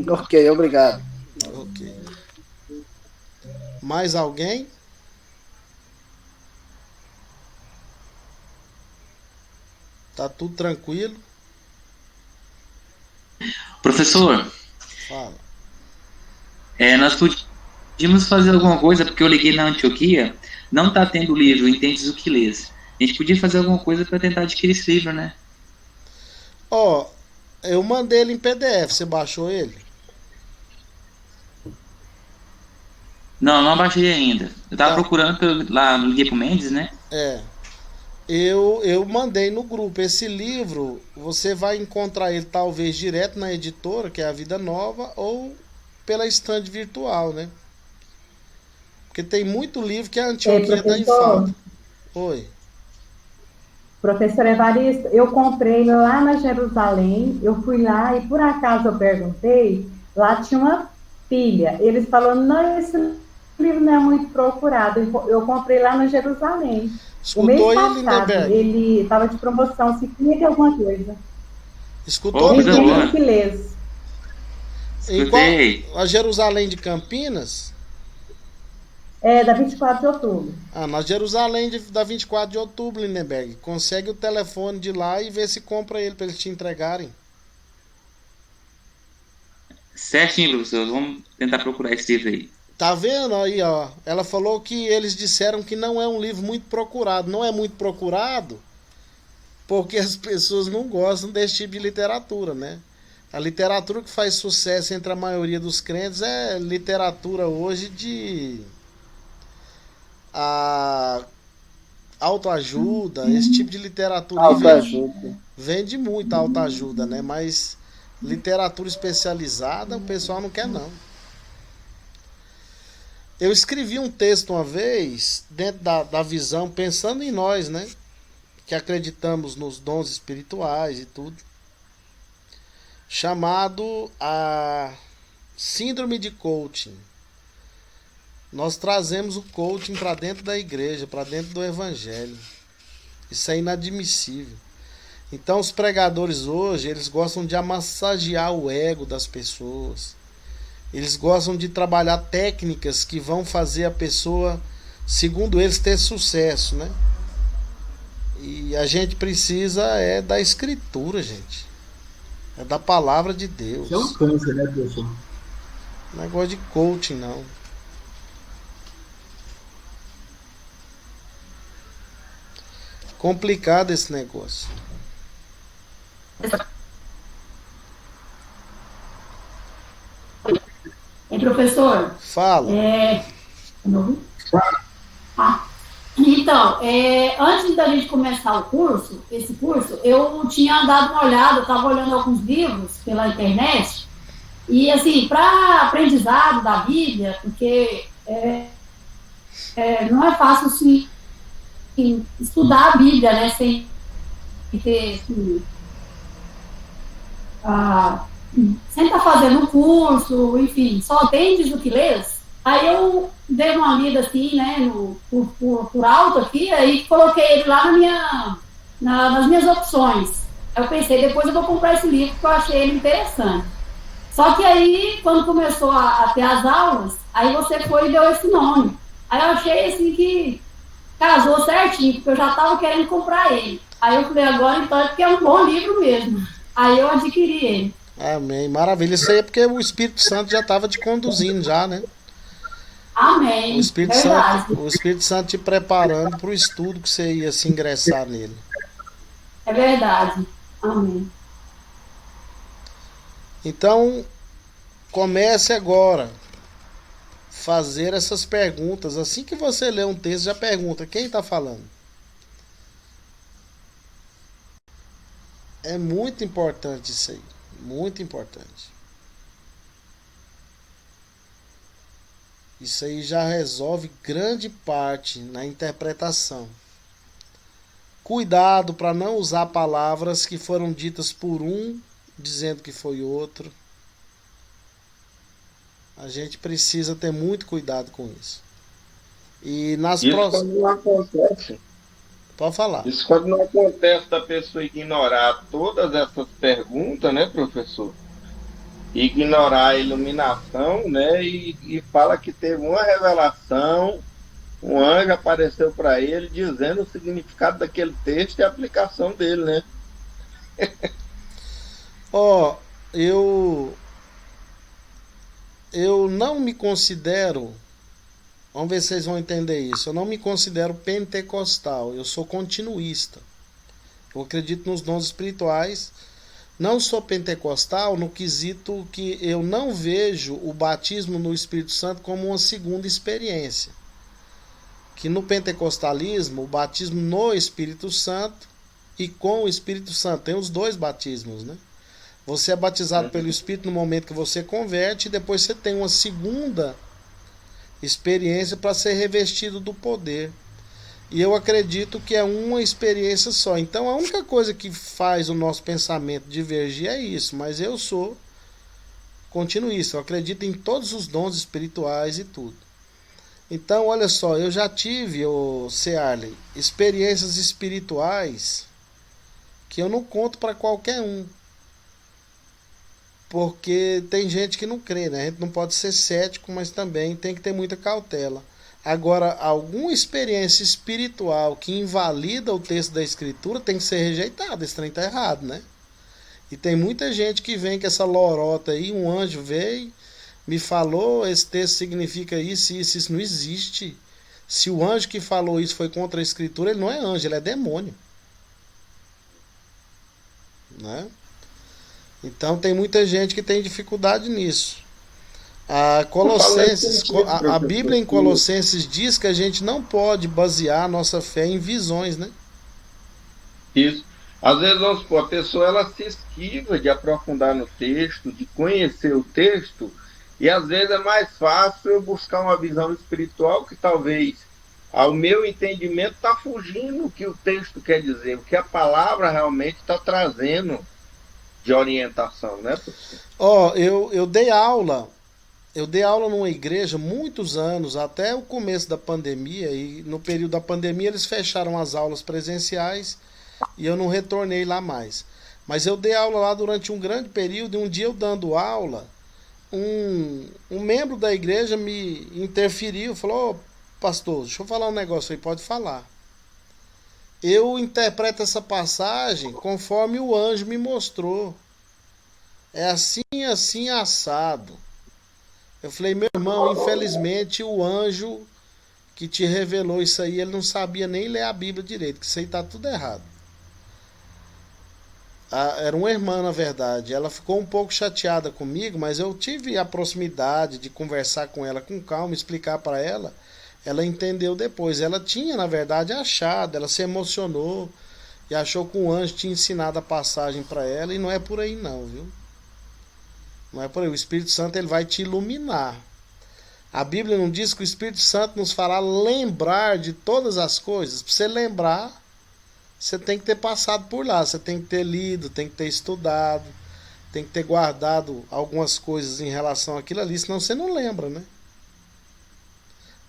Ok, obrigado. Ok. Mais alguém? Tá tudo tranquilo? Professor, Fala. nós podíamos fazer alguma coisa, porque eu liguei na Antioquia, não tá tendo o livro Entendes o que Lês. A gente podia fazer alguma coisa para tentar adquirir esse livro, né? Ó, eu mandei ele em PDF, você baixou ele? Não, não baixei ainda. Eu tava Tá. procurando lá, liguei pro Mendes, né? É. Eu mandei no grupo. Esse livro, você vai encontrar ele talvez direto na editora, que é a Vida Nova, ou pela estande virtual, né? Porque tem muito livro que a Antioquia dá em falta. Oi. Professor Evaristo, eu comprei lá na Jerusalém, eu fui lá e por acaso eu perguntei, lá tinha uma pilha. Eles falaram, não, esse livro não é muito procurado. Eu comprei lá na Jerusalém. O mês Escutou ele, passado, Lindenberg? ele estava de promoção, 50 e alguma coisa. Escutou, Ô, coisa Em boa. inglês. Em qual? Escutei. A Jerusalém de Campinas? É, da 24 de outubro. Ah, na Jerusalém da 24 de outubro, Lindenberg. Consegue o telefone de lá e vê se compra ele para eles te entregarem. Certinho, professor. Vamos tentar procurar esse livro aí. Tá vendo aí, ó? Ela falou que eles disseram que não é um livro muito procurado. Não é muito procurado porque as pessoas não gostam desse tipo de literatura, né? A literatura que faz sucesso entre a maioria dos crentes é literatura hoje de autoajuda, esse tipo de literatura aí Autoajuda. vende muito a autoajuda, né? Mas literatura especializada o pessoal não quer, não. Eu escrevi um texto uma vez, dentro da visão, pensando em nós, né? Que acreditamos nos dons espirituais e tudo. Chamado a Síndrome de Coaching. Nós trazemos o coaching para dentro da igreja, para dentro do evangelho. Isso é inadmissível. Então os pregadores hoje, eles gostam de amassagear o ego das pessoas. Eles gostam de trabalhar técnicas que vão fazer a pessoa, segundo eles, ter sucesso, né? E a gente precisa da escritura, gente. É da palavra de Deus. Isso é um câncer, né, professor? Não é negócio de coaching, não. Complicado esse negócio. Professor, Fala. Então, antes da gente começar esse curso, eu tinha dado uma olhada, estava olhando alguns livros pela internet, e assim, para aprendizado da Bíblia, porque não é fácil assim, estudar a Bíblia, né, sem ter assim, sem estar fazendo um curso, enfim, só aprendes o que lês. Aí eu dei uma lida assim, né, por alto aqui, aí coloquei ele lá nas minhas opções. Aí eu pensei, depois eu vou comprar esse livro, porque eu achei ele interessante. Só que aí, quando começou a ter as aulas, aí você foi e deu esse nome. Aí eu achei assim que casou certinho, porque eu já estava querendo comprar ele. Aí eu falei, agora então é porque é um bom livro mesmo. Aí eu adquiri ele. Amém, maravilha. Isso aí é porque o Espírito Santo já estava te conduzindo já, né? Amém. O Espírito Santo te preparando para o estudo que você ia se ingressar nele. É verdade. Amém. Então, comece agora fazer essas perguntas. Assim que você lê um texto, já pergunta quem está falando. É muito importante isso aí. Muito importante. Isso aí já resolve grande parte na interpretação. Cuidado para não usar palavras que foram ditas por um, dizendo que foi outro. A gente precisa ter muito cuidado com isso. E nas próximas. Quando não acontece. Pode falar. Isso quando não acontece da pessoa ignorar todas essas perguntas, né, professor? Ignorar a iluminação, né? E fala que teve uma revelação, um anjo apareceu para ele dizendo o significado daquele texto e a aplicação dele, né? Eu não me considero, vamos ver se vocês vão entender isso, eu não me considero pentecostal, eu sou continuista. Eu acredito nos dons espirituais, não sou pentecostal no quesito que eu não vejo o batismo no Espírito Santo como uma segunda experiência. Que no pentecostalismo, o batismo no Espírito Santo e com o Espírito Santo, tem os dois batismos, né? Você é batizado pelo Espírito no momento que você converte, e depois você tem uma segunda experiência para ser revestido do poder. E eu acredito que é uma experiência só. Então a única coisa que faz o nosso pensamento divergir é isso. Mas eu sou continuista, eu acredito em todos os dons espirituais e tudo. Então olha só, eu já tive, Cearley, experiências espirituais que eu não conto para qualquer um. Porque tem gente que não crê, né? A gente não pode ser cético, mas também tem que ter muita cautela. Agora, alguma experiência espiritual que invalida o texto da Escritura tem que ser rejeitada. Esse trem tá errado, né? E tem muita gente que vem com essa lorota aí, um anjo veio, me falou, esse texto significa isso, isso não existe. Se o anjo que falou isso foi contra a Escritura, ele não é anjo, ele é demônio. Né? Então tem muita gente que tem dificuldade nisso. A Bíblia em Colossenses diz que a gente não pode basear a nossa fé em visões, né? Isso. Às vezes, vamos supor, a pessoa ela se esquiva de aprofundar no texto, de conhecer o texto, e às vezes é mais fácil eu buscar uma visão espiritual que talvez, ao meu entendimento, está fugindo o que o texto quer dizer, o que a palavra realmente está trazendo de orientação, né, professor? Eu dei aula. Eu dei aula numa igreja muitos anos, até o começo da pandemia, e no período da pandemia eles fecharam as aulas presenciais e eu não retornei lá mais. Mas eu dei aula lá durante um grande período, e um dia eu dando aula, um membro da igreja me interferiu, falou: pastor, deixa eu falar um negócio aí, pode falar. Eu interpreto essa passagem conforme o anjo me mostrou. É assim, assim, assado. Eu falei: meu irmão, infelizmente o anjo que te revelou isso aí, ele não sabia nem ler a Bíblia direito, que isso aí tá tudo errado. Era uma irmã, na verdade. Ela ficou um pouco chateada comigo, mas eu tive a proximidade de conversar com ela com calma, explicar para ela. Ela entendeu depois. Ela tinha, na verdade, achado, ela se emocionou e achou que o anjo tinha ensinado a passagem para ela, e não é por aí não, viu? Não é por aí. O Espírito Santo, ele vai te iluminar. A Bíblia não diz que o Espírito Santo nos fará lembrar de todas as coisas? Para você lembrar, você tem que ter passado por lá, você tem que ter lido, tem que ter estudado, tem que ter guardado algumas coisas em relação àquilo ali, senão você não lembra, né?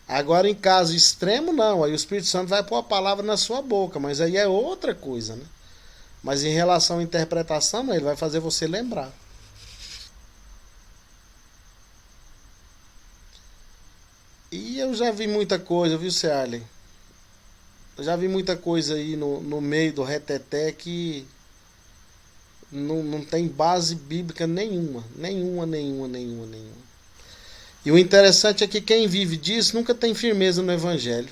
Agora, em caso extremo, não. Aí o Espírito Santo vai pôr a palavra na sua boca, mas aí é outra coisa, né? Mas em relação à interpretação, não, ele vai fazer você lembrar. E eu já vi muita coisa, viu, Cearley? Eu já vi muita coisa aí no meio do reteté que não tem base bíblica nenhuma. Nenhuma. E o interessante é que quem vive disso nunca tem firmeza no Evangelho.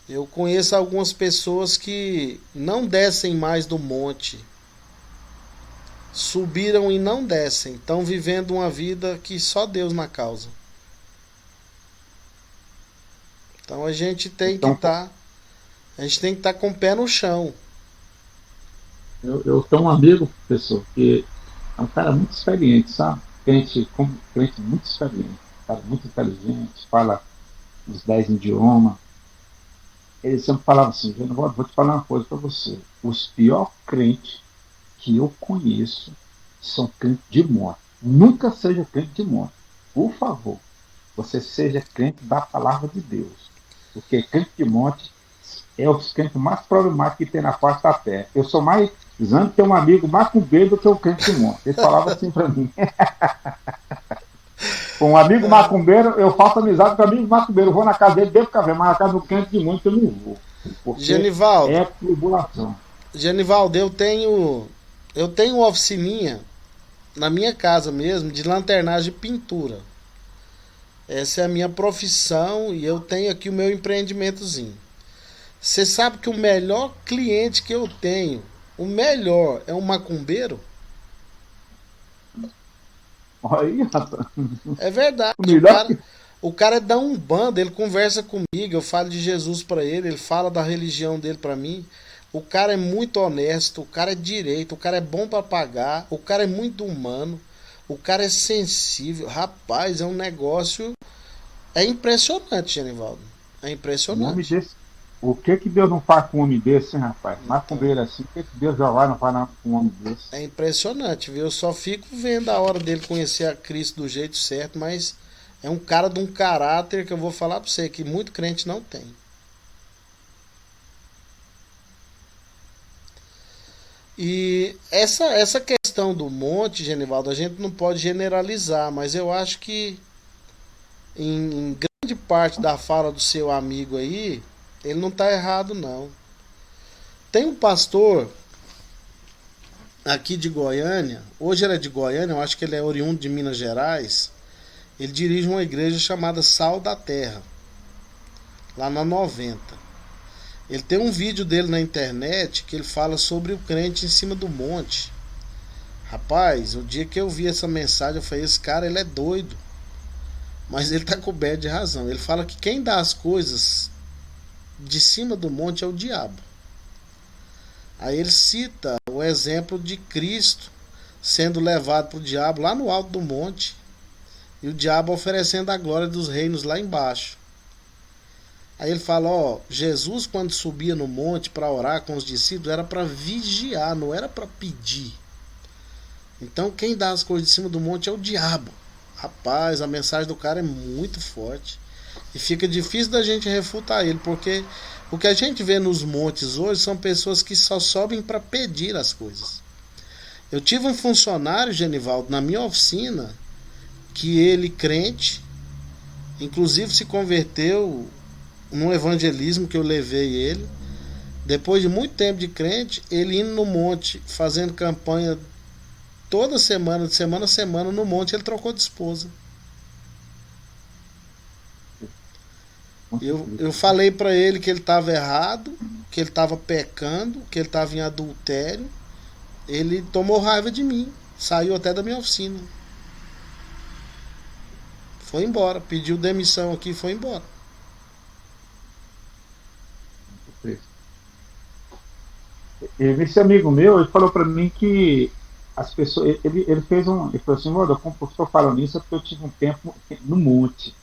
Eu conheço algumas pessoas que não descem mais do monte. Subiram e não descem. Estão vivendo uma vida que só Deus na causa. Então a gente tem que estar. A gente tem que estar com o pé no chão. Eu tenho um amigo, professor, que é um cara muito experiente, sabe? Crente muito experiente, cara muito inteligente, fala os 10 idiomas. Ele sempre falava assim: vou te falar uma coisa para você. Os piores crentes que eu conheço são crentes de morte. Nunca seja crente de morte. Por favor, você seja crente da palavra de Deus. Porque crente de morte é os crentes mais problemáticos que tem na face da terra. Eu sou mais exame ter um amigo macumbeiro do que o crente de morte. Ele falava assim para mim. Com um amigo macumbeiro, eu faço amizade com um amigo macumbeiro. Eu vou na casa dele, devo café, mas na casa do crente de morte eu não vou. Genivaldo, é tribulação. Genivaldo, eu tenho uma oficininha na minha casa mesmo de lanternagem e pintura. Essa é a minha profissão e eu tenho aqui o meu empreendimentozinho. Você sabe que o melhor cliente que eu tenho, o melhor, é um macumbeiro? Aí, rapaz. É verdade. O melhor O cara é da Umbanda, ele conversa comigo, eu falo de Jesus pra ele, ele fala da religião dele pra mim. O cara é muito honesto, o cara é direito, o cara é bom pra pagar, o cara é muito humano, o cara é sensível. Rapaz, é um negócio. É impressionante, Genivaldo. É um homem impressionante. desse. O que que Deus não faz com um homem desse, hein, rapaz? Macumbeiro assim, o que que Deus já vai não faz nada com um homem desse? É impressionante, viu? Eu só fico vendo a hora dele conhecer a Cristo do jeito certo, mas é um cara de um caráter que eu vou falar pra você que muito crente não tem. E essa questão do monte, Genivaldo, a gente não pode generalizar, mas eu acho que em grande parte da fala do seu amigo aí, ele não tá errado não. Tem um pastor aqui de Goiânia, hoje ele é de Goiânia, eu acho que ele é oriundo de Minas Gerais. Ele dirige uma igreja chamada Sal da Terra, lá na 90. Ele tem um vídeo dele na internet que ele fala sobre o crente em cima do monte. Rapaz, o dia que eu vi essa mensagem, eu falei, esse cara, ele é doido. Mas ele tá coberto de razão. Ele fala que quem dá as coisas de cima do monte é o diabo. Aí ele cita o exemplo de Cristo sendo levado para o diabo lá no alto do monte e o diabo oferecendo a glória dos reinos lá embaixo. Aí ele fala, ó, Jesus quando subia no monte para orar com os discípulos era para vigiar, não era para pedir. Então quem dá as coisas de cima do monte é o diabo. Rapaz, a mensagem do cara é muito forte e fica difícil da gente refutar ele, porque o que a gente vê nos montes hoje são pessoas que só sobem para pedir as coisas. Eu tive um funcionário, Genivaldo, na minha oficina, que ele, crente, inclusive se converteu num evangelismo que eu levei ele. Depois de muito tempo de crente, ele indo no monte, fazendo campanha toda semana, de semana a semana, no monte, ele trocou de esposa. Eu falei para ele que ele estava errado, que ele estava pecando, que ele estava em adultério. Ele tomou raiva de mim, saiu até da minha oficina. Foi embora, pediu demissão aqui e foi embora. Esse amigo meu, ele falou para mim que as pessoas, ele falou assim, olha, como eu estou falando isso é porque eu tive um tempo no monte.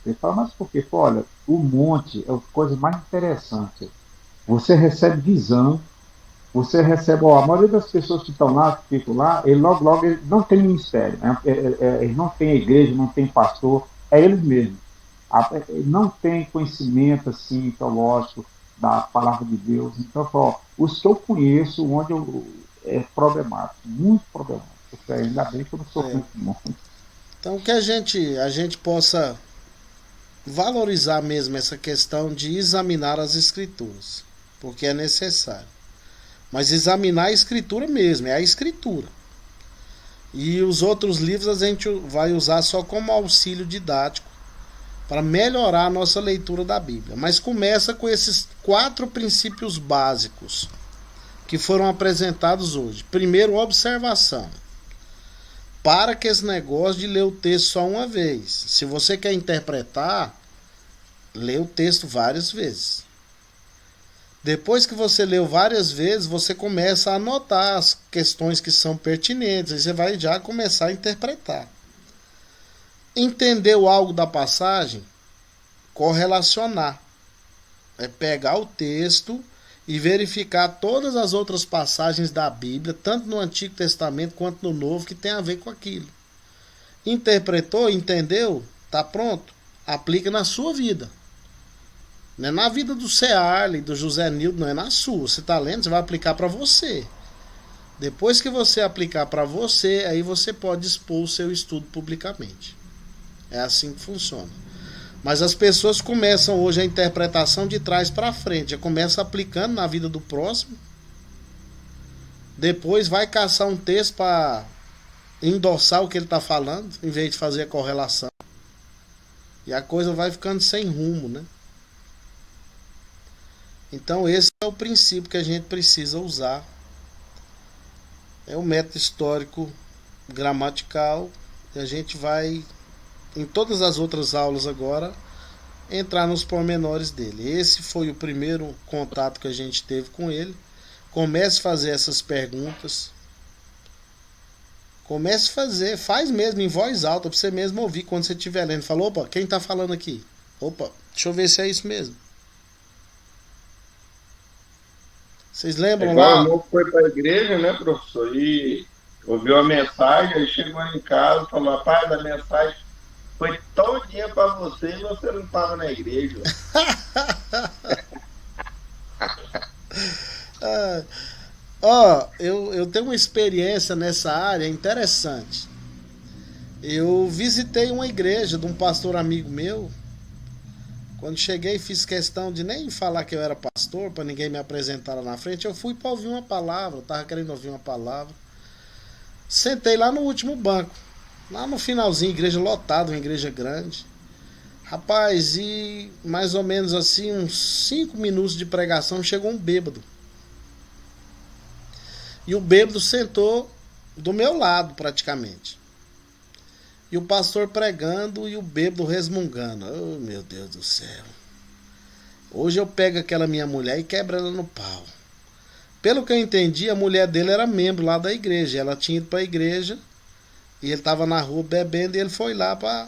Ele fala, mas por quê? Pô, olha, o monte é a coisa mais interessante. Você recebe visão, você recebe, ó, a maioria das pessoas que estão lá, que ficam lá, ele logo ele não tem ministério, né? Ele não tem igreja, não tem pastor, é eles mesmos. Ele não tem conhecimento assim, teológico da palavra de Deus. Então, ó, os que eu conheço, é problemático, muito problemático. Ainda bem que eu não sou muito bom. Então que a gente possa valorizar mesmo essa questão de examinar as escrituras, porque é necessário. Mas examinar a escritura mesmo, é a escritura. E os outros livros a gente vai usar só como auxílio didático para melhorar a nossa leitura da Bíblia. Mas começa com esses 4 princípios básicos que foram apresentados hoje. Primeiro, observação. Para que esse negócio de ler o texto só uma vez. Se você quer interpretar, lê o texto várias vezes. Depois que você leu várias vezes, você começa a anotar as questões que são pertinentes. E você vai já começar a interpretar. Entendeu algo da passagem? Correlacionar. É pegar o texto e verificar todas as outras passagens da Bíblia, tanto no Antigo Testamento quanto no Novo, que tem a ver com aquilo. Interpretou? Entendeu? Tá pronto? Aplica na sua vida. Não é na vida do Cearle, do José Nildo, não é na sua. Você está lendo, você vai aplicar para você. Depois que você aplicar para você, aí você pode expor o seu estudo publicamente. É assim que funciona. Mas as pessoas começam hoje a interpretação de trás para frente. Já começa aplicando na vida do próximo. Depois vai caçar um texto para endossar o que ele está falando, em vez de fazer a correlação. E a coisa vai ficando sem rumo, né? Então esse é o princípio que a gente precisa usar. É o método histórico gramatical. E a gente vai, em todas as outras aulas agora, entrar nos pormenores dele. Esse foi o primeiro contato que a gente teve com ele. Comece a fazer essas perguntas. Comece a fazer, faz mesmo em voz alta, para você mesmo ouvir quando você estiver lendo. Fala, opa, quem está falando aqui? Opa, deixa eu ver se é isso mesmo. Vocês lembram lá? O irmão foi para a igreja, né, professor? E ouviu a mensagem, aí chegou em casa e falou, rapaz, a mensagem foi todinha para você e você não estava na igreja. Eu tenho uma experiência nessa área interessante. Eu visitei uma igreja de um pastor amigo meu. Quando cheguei, fiz questão de nem falar que eu era pastor, para ninguém me apresentar lá na frente. Eu fui para ouvir uma palavra, eu estava querendo ouvir uma palavra. Sentei lá no último banco, lá no finalzinho, igreja lotada, uma igreja grande. Rapaz, e mais ou menos assim, uns 5 minutos de pregação, chegou um bêbado. E o bêbado sentou do meu lado, praticamente. E o pastor pregando e o bêbado resmungando. Oh, meu Deus do céu. Hoje eu pego aquela minha mulher e quebro ela no pau. Pelo que eu entendi, a mulher dele era membro lá da igreja. Ela tinha ido para a igreja e ele estava na rua bebendo e ele foi lá para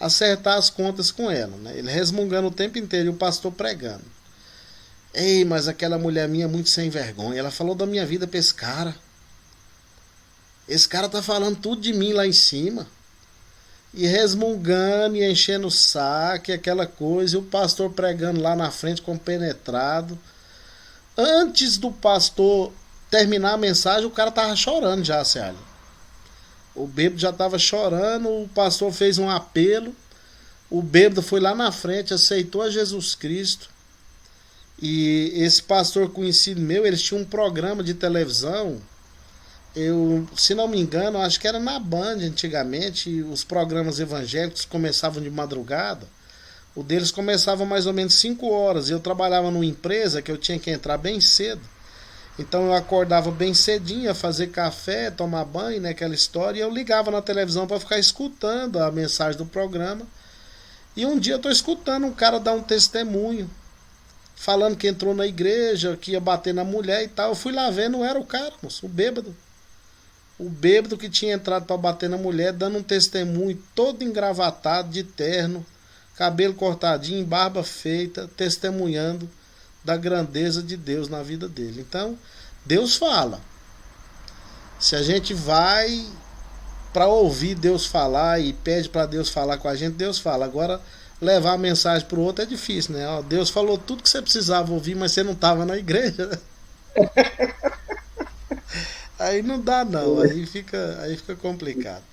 acertar as contas com ela, né? Ele resmungando o tempo inteiro e o pastor pregando. Ei, mas aquela mulher minha é muito sem vergonha. Ela falou da minha vida para esse cara. Esse cara tá falando tudo de mim lá em cima. E resmungando e enchendo o saco e aquela coisa. E o pastor pregando lá na frente compenetrado. Antes do pastor terminar a mensagem, o cara tava chorando já, Célio. O bêbado já tava chorando. O pastor fez um apelo. O bêbado foi lá na frente, aceitou a Jesus Cristo. E esse pastor conhecido meu, eles tinham um programa de televisão. Eu, se não me engano, acho que era na Band antigamente. Os programas evangélicos começavam de madrugada. O deles começava mais ou menos 5 horas. Eu trabalhava numa empresa que eu tinha que entrar bem cedo. Então eu acordava bem cedinho, ia fazer café, tomar banho, né, aquela história. E eu ligava na televisão para ficar escutando a mensagem do programa. E um dia eu tô escutando um cara dar um testemunho, falando que entrou na igreja, que ia bater na mulher e tal. Eu fui lá ver, não era o cara, moço, o bêbado. O bêbado que tinha entrado para bater na mulher, dando um testemunho todo engravatado, de terno, cabelo cortadinho, barba feita, testemunhando da grandeza de Deus na vida dele. Então, Deus fala. Se a gente vai para ouvir Deus falar e pede para Deus falar com a gente, Deus fala. Agora, levar a mensagem para o outro é difícil, né? Ó, Deus falou tudo que você precisava ouvir, mas você não estava na igreja. Aí não dá não, aí fica complicado.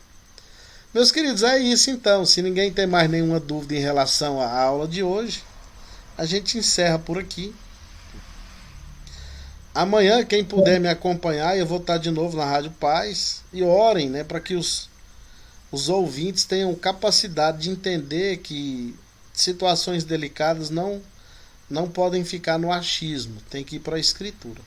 Meus queridos, é isso então. Se ninguém tem mais nenhuma dúvida em relação à aula de hoje, a gente encerra por aqui. Amanhã, quem puder me acompanhar, eu vou estar de novo na Rádio Paz. E orem, né, para que os ouvintes tenham capacidade de entender que situações delicadas não podem ficar no achismo, tem que ir para a escritura.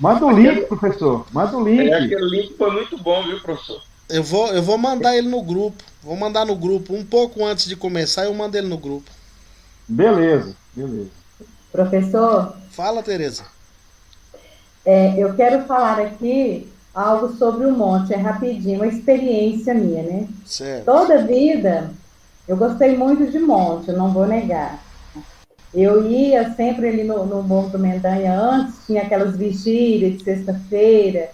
Manda o link, professor. Manda o link. Aquele link foi muito bom, viu, professor? Eu vou mandar ele no grupo. Vou mandar no grupo. Um pouco antes de começar, eu mando ele no grupo. Beleza. Professor? Fala, Tereza. Eu quero falar aqui algo sobre o monte. É rapidinho, uma experiência minha, né? Certo. Toda vida, eu gostei muito de monte, eu não vou negar. Eu ia sempre ali no Morro do Mendanha, antes tinha aquelas vigílias de sexta-feira,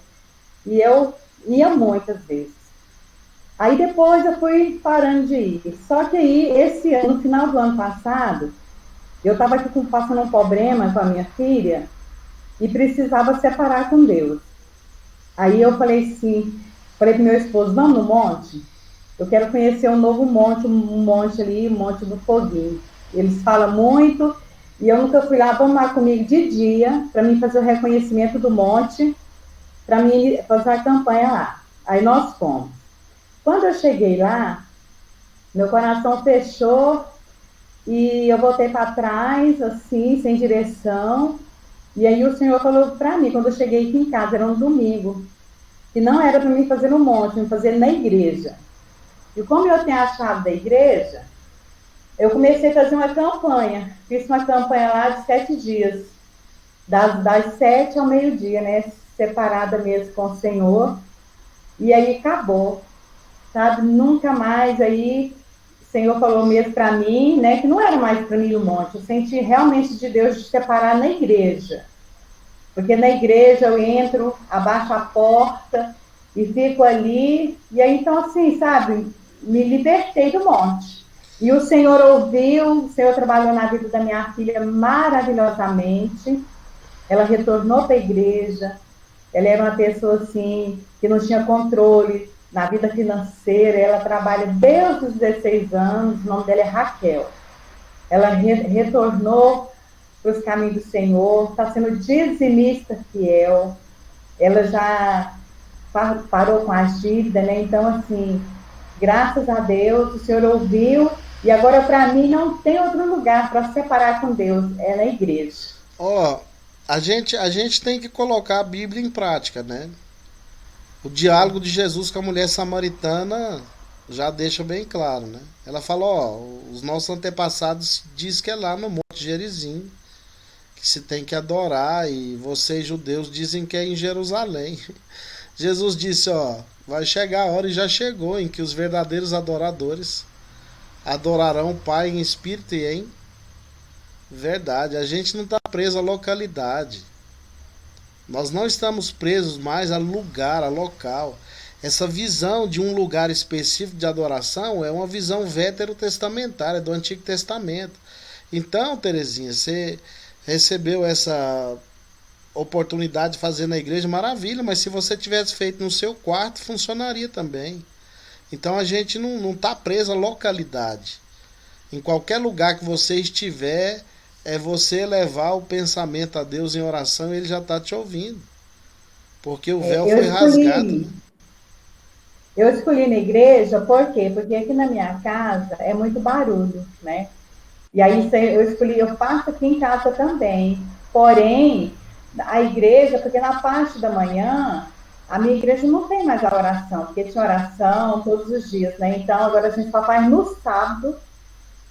e eu ia muitas vezes. Aí depois eu fui parando de ir. Só que aí, esse ano, no final do ano passado, eu estava aqui passando um problema com a minha filha e precisava separar com Deus. Aí eu falei pro meu esposo, vamos no monte? Eu quero conhecer um novo monte, um monte ali, o Monte do Foguinho. Eles falam muito, e eu nunca fui lá. Vamos lá comigo de dia, para mim fazer o reconhecimento do monte, para mim fazer a campanha lá. Aí nós fomos. Quando eu cheguei lá, meu coração fechou, e eu voltei para trás, assim, sem direção. E aí o Senhor falou para mim, quando eu cheguei aqui em casa, era um domingo, que não era para mim fazer no monte, me fazer na igreja. E como eu tenho a chave da igreja, eu comecei a fazer uma campanha. Fiz uma campanha lá de 7 dias, das 7 ao meio-dia, né? Separada mesmo com o Senhor. E aí acabou, sabe? Nunca mais. Aí o Senhor falou mesmo para mim, né? Que não era mais para mim no monte. Eu senti realmente de Deus de separar na igreja. Porque na igreja eu entro, abaixo a porta e fico ali. E aí, então, assim, sabe? Me libertei do monte. E o Senhor ouviu, o Senhor trabalhou na vida da minha filha maravilhosamente. Ela retornou para a igreja. Ela era uma pessoa, assim, que não tinha controle na vida financeira. Ela trabalha desde os 16 anos. O nome dela é Raquel. Ela retornou para os caminhos do Senhor. Está sendo dizimista fiel. Ela já parou com as dívidas, né? Então, assim, graças a Deus, o Senhor ouviu. E agora, para mim, não tem outro lugar para separar com Deus. É na igreja. A gente tem que colocar a Bíblia em prática, né? O diálogo de Jesus com a mulher samaritana já deixa bem claro, né? Ela falou, os nossos antepassados diz que é lá no Monte Gerizim que se tem que adorar, e vocês judeus dizem que é em Jerusalém. Jesus disse, vai chegar a hora, e já chegou, em que os verdadeiros adoradores adorarão o Pai em espírito e em verdade. A gente não está preso à localidade. Nós não estamos presos mais a lugar, a local. Essa visão de um lugar específico de adoração é uma visão veterotestamentária do Antigo Testamento. Então, Terezinha, você recebeu essa oportunidade de fazer na igreja, maravilha, mas se você tivesse feito no seu quarto, funcionaria também. Então a gente não está preso à localidade. Em qualquer lugar que você estiver, é você levar o pensamento a Deus em oração, e Ele já está te ouvindo. Porque o véu foi rasgado. Né? Eu escolhi na igreja, por quê? Porque aqui na minha casa é muito barulho, né? E aí eu faço aqui em casa também. Porém, a igreja, porque na parte da manhã, a minha igreja não tem mais a oração, porque tinha oração todos os dias, né? Então, agora a gente só faz no sábado,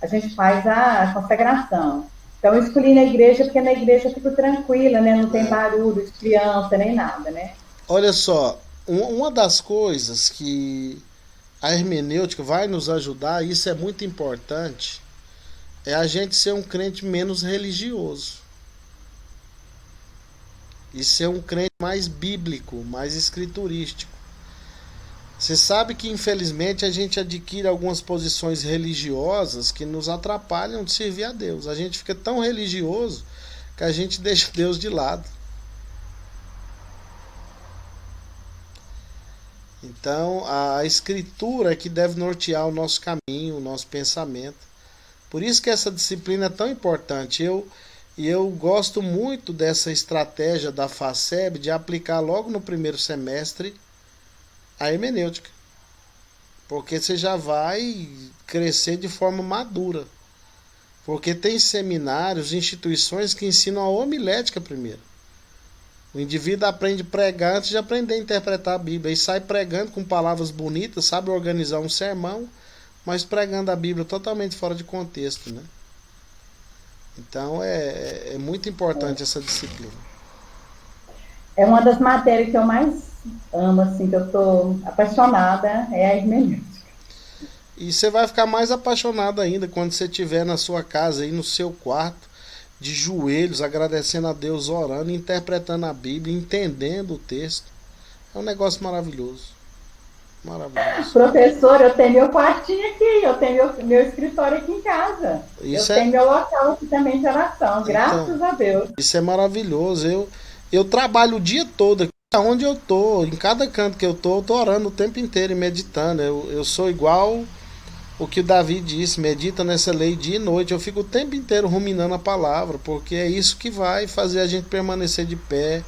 a gente faz a consagração. Então, eu escolhi na igreja, porque na igreja eu fico tranquila, né? Não tem barulho de criança, nem nada, né? Olha só, uma das coisas que a hermenêutica vai nos ajudar, e isso é muito importante, é a gente ser um crente menos religioso. E ser um crente mais bíblico, mais escriturístico. Você sabe que, infelizmente, a gente adquire algumas posições religiosas que nos atrapalham de servir a Deus. A gente fica tão religioso que a gente deixa Deus de lado. Então, a escritura é que deve nortear o nosso caminho, o nosso pensamento. Por isso que essa disciplina é tão importante. Eu gosto muito dessa estratégia da FACEB de aplicar logo no primeiro semestre a hermenêutica. Porque você já vai crescer de forma madura. Porque tem seminários, instituições que ensinam a homilética primeiro. O indivíduo aprende a pregar antes de aprender a interpretar a Bíblia. E sai pregando com palavras bonitas, sabe organizar um sermão, mas pregando a Bíblia totalmente fora de contexto, né? Então é muito importante essa disciplina. É uma das matérias que eu mais amo, assim, que eu estou apaixonada, é a hermenêutica. E você vai ficar mais apaixonado ainda quando você estiver na sua casa, aí no seu quarto, de joelhos, agradecendo a Deus, orando, interpretando a Bíblia, entendendo o texto. É um negócio maravilhoso. Maravilhoso. Professor, eu tenho meu quartinho aqui, eu tenho meu escritório aqui em casa. Tenho meu local aqui também de oração, graças a Deus. Isso é maravilhoso. Eu trabalho o dia todo aqui, onde eu tô, em cada canto que eu tô orando o tempo inteiro e meditando. Eu sou igual o que o Davi disse, medita nessa lei dia e noite. Eu fico o tempo inteiro ruminando a palavra, porque é isso que vai fazer a gente permanecer de pé,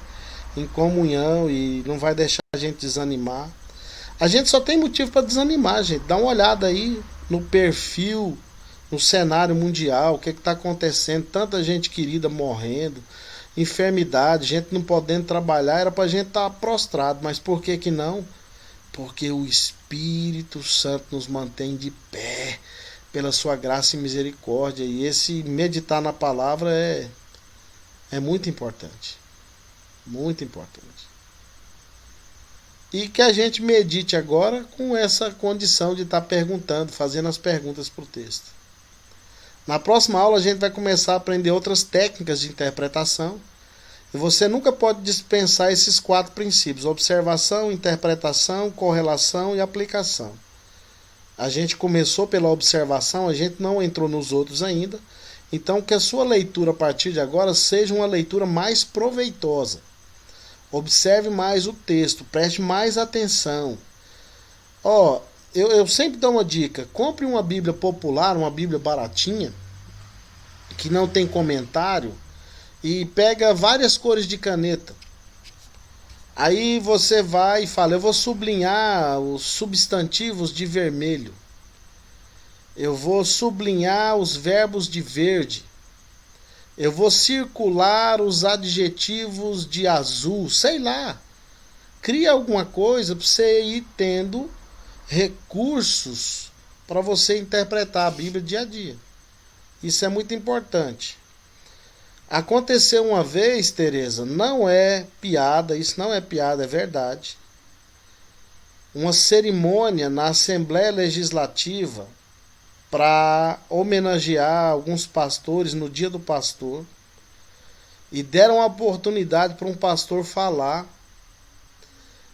em comunhão, e não vai deixar a gente desanimar. A gente só tem motivo para desanimar, gente. Dá uma olhada aí no perfil no cenário mundial, o que está acontecendo, tanta gente querida morrendo, enfermidade, gente não podendo trabalhar, era para a gente estar prostrado, mas por que que não? Porque o Espírito Santo nos mantém de pé, pela sua graça e misericórdia, e esse meditar na palavra é muito importante, muito importante. E que a gente medite agora com essa condição de estar perguntando, fazendo as perguntas para o texto. Na próxima aula a gente vai começar a aprender outras técnicas de interpretação. E você nunca pode dispensar esses 4 princípios: observação, interpretação, correlação e aplicação. A gente começou pela observação, a gente não entrou nos outros ainda. Então que a sua leitura a partir de agora seja uma leitura mais proveitosa. Observe mais o texto, preste mais atenção. Eu sempre dou uma dica: compre uma Bíblia popular, uma Bíblia baratinha, que não tem comentário, e pega várias cores de caneta. Aí você vai e fala: eu vou sublinhar os substantivos de vermelho, eu vou sublinhar os verbos de verde, eu vou circular os adjetivos de azul, sei lá. Cria alguma coisa para você ir tendo recursos para você interpretar a Bíblia dia a dia. Isso é muito importante. Aconteceu uma vez, Tereza, não é piada, isso não é piada, é verdade. Uma cerimônia na Assembleia Legislativa para homenagear alguns pastores no Dia do Pastor, e deram a oportunidade para um pastor falar,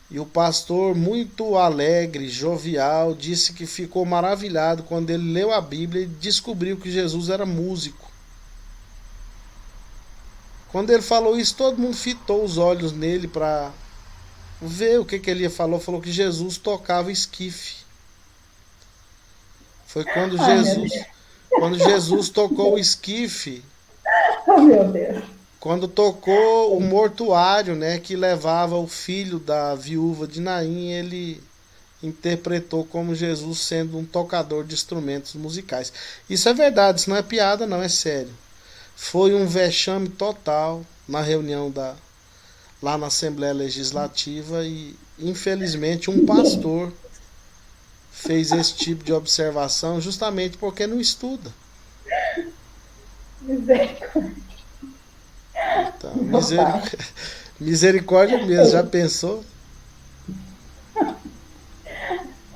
e o pastor, muito alegre, jovial, disse que ficou maravilhado quando ele leu a Bíblia e descobriu que Jesus era músico. Quando ele falou isso, todo mundo fitou os olhos nele para ver o que ele falou. Falou que Jesus tocava esquife. Foi quando Jesus tocou o esquife. Oh, meu Deus. Quando tocou o mortuário, né, que levava o filho da viúva de Naim, ele interpretou como Jesus sendo um tocador de instrumentos musicais. Isso é verdade, isso não é piada, não, é sério. Foi um vexame total na reunião lá na Assembleia Legislativa, e infelizmente um pastor fez esse tipo de observação justamente porque não estuda. Misericórdia. Então, misericórdia mesmo, já pensou?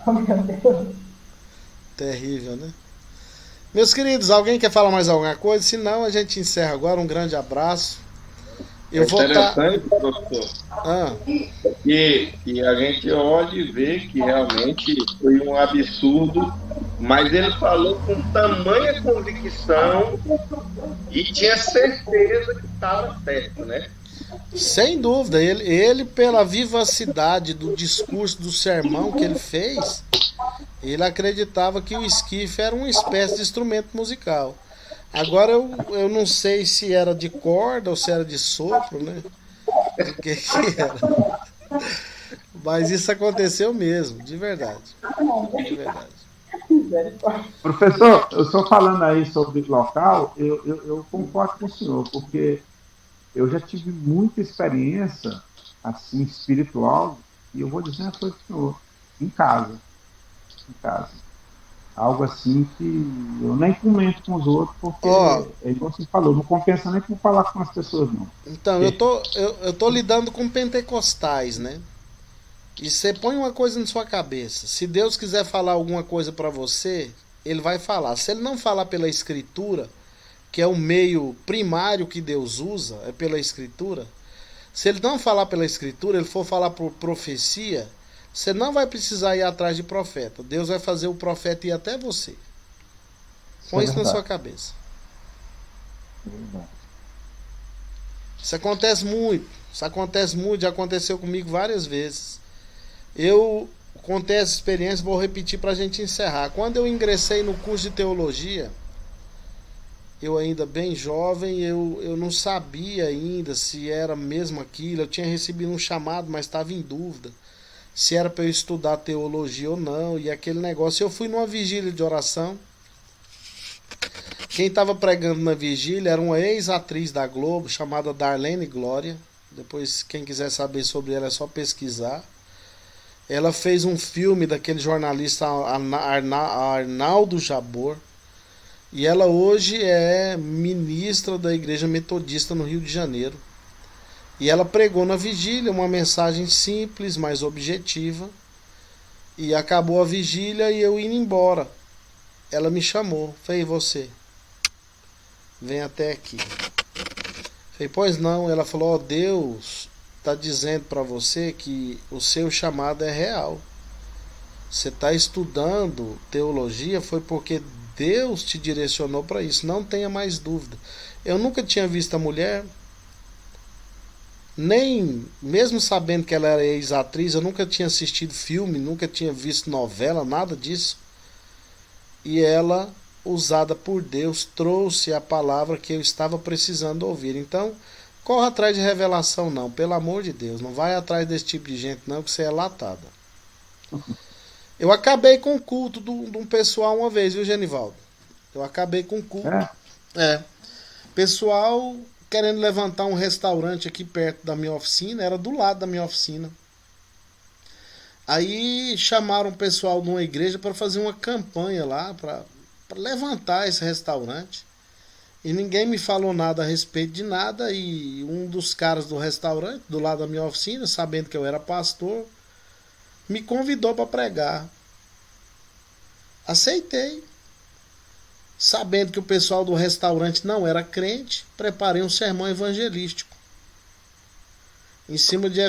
Oh, meu Deus. Terrível, né? Meus queridos, alguém quer falar mais alguma coisa? Se não, a gente encerra agora. Um grande abraço. Eu vou interessante, professor. E a gente olha e vê que realmente foi um absurdo, mas ele falou com tamanha convicção e tinha certeza que estava certo, né? Sem dúvida, ele pela vivacidade do discurso, do sermão que ele fez, ele acreditava que o esquife era uma espécie de instrumento musical. Agora eu não sei se era de corda ou se era de sopro, né? O que era. Mas isso aconteceu mesmo, de verdade. De verdade. Professor, eu estou falando aí sobre local, eu concordo com o senhor, porque eu já tive muita experiência assim espiritual, e eu vou dizer uma coisa para o senhor: em casa. Algo assim que eu nem comento com os outros, porque é igual você falou, não compensa nem com falar com as pessoas, não. Então, eu tô lidando com pentecostais, né? E você põe uma coisa na sua cabeça: se Deus quiser falar alguma coisa para você, ele vai falar. Se ele não falar pela escritura, que é o meio primário que Deus usa, é pela escritura. Se ele não falar pela escritura, ele for falar por profecia, você não vai precisar ir atrás de profeta. Deus vai fazer o profeta ir até você. Põe isso na sua cabeça. Isso acontece muito. Já aconteceu comigo várias vezes. Eu contei essa experiência, vou repetir para a gente encerrar. Quando eu ingressei no curso de teologia, eu ainda bem jovem, eu não sabia ainda se era mesmo aquilo. Eu tinha recebido um chamado, mas estava em dúvida se era para eu estudar teologia ou não, e aquele negócio. Eu fui numa vigília de oração, Quem estava pregando na vigília era uma ex-atriz da Globo chamada Darlene Glória. Depois, quem quiser saber sobre ela é só pesquisar. Ela fez um filme daquele jornalista Arnaldo Jabor. E ela hoje é ministra da Igreja Metodista no Rio de Janeiro. E ela pregou na vigília uma mensagem simples, mas objetiva. E acabou a vigília e eu indo embora. Ela me chamou. Falei, você, vem até aqui. Falei, pois não. Ela falou, ó, Deus está dizendo para você que o seu chamado é real. Você está estudando teologia, foi porque Deus te direcionou para isso. Não tenha mais dúvida. Eu nunca tinha visto a mulher, nem mesmo sabendo que ela era ex-atriz, eu nunca tinha assistido filme, nunca tinha visto novela, nada disso. E ela, usada por Deus, trouxe a palavra que eu estava precisando ouvir. Então, corra atrás de revelação não, pelo amor de Deus. Não vai atrás desse tipo de gente não, que você é latada. Eu acabei com o culto de um pessoal uma vez, viu, Genivaldo? Eu acabei com o culto. Pessoal querendo levantar um restaurante aqui perto da minha oficina, era do lado da minha oficina. Aí chamaram o pessoal de uma igreja para fazer uma campanha lá, para levantar esse restaurante. E ninguém me falou nada a respeito de nada. E um dos caras do restaurante, do lado da minha oficina, sabendo que eu era pastor, me convidou para pregar. Aceitei. Sabendo que o pessoal do restaurante não era crente, preparei um sermão evangelístico em cima de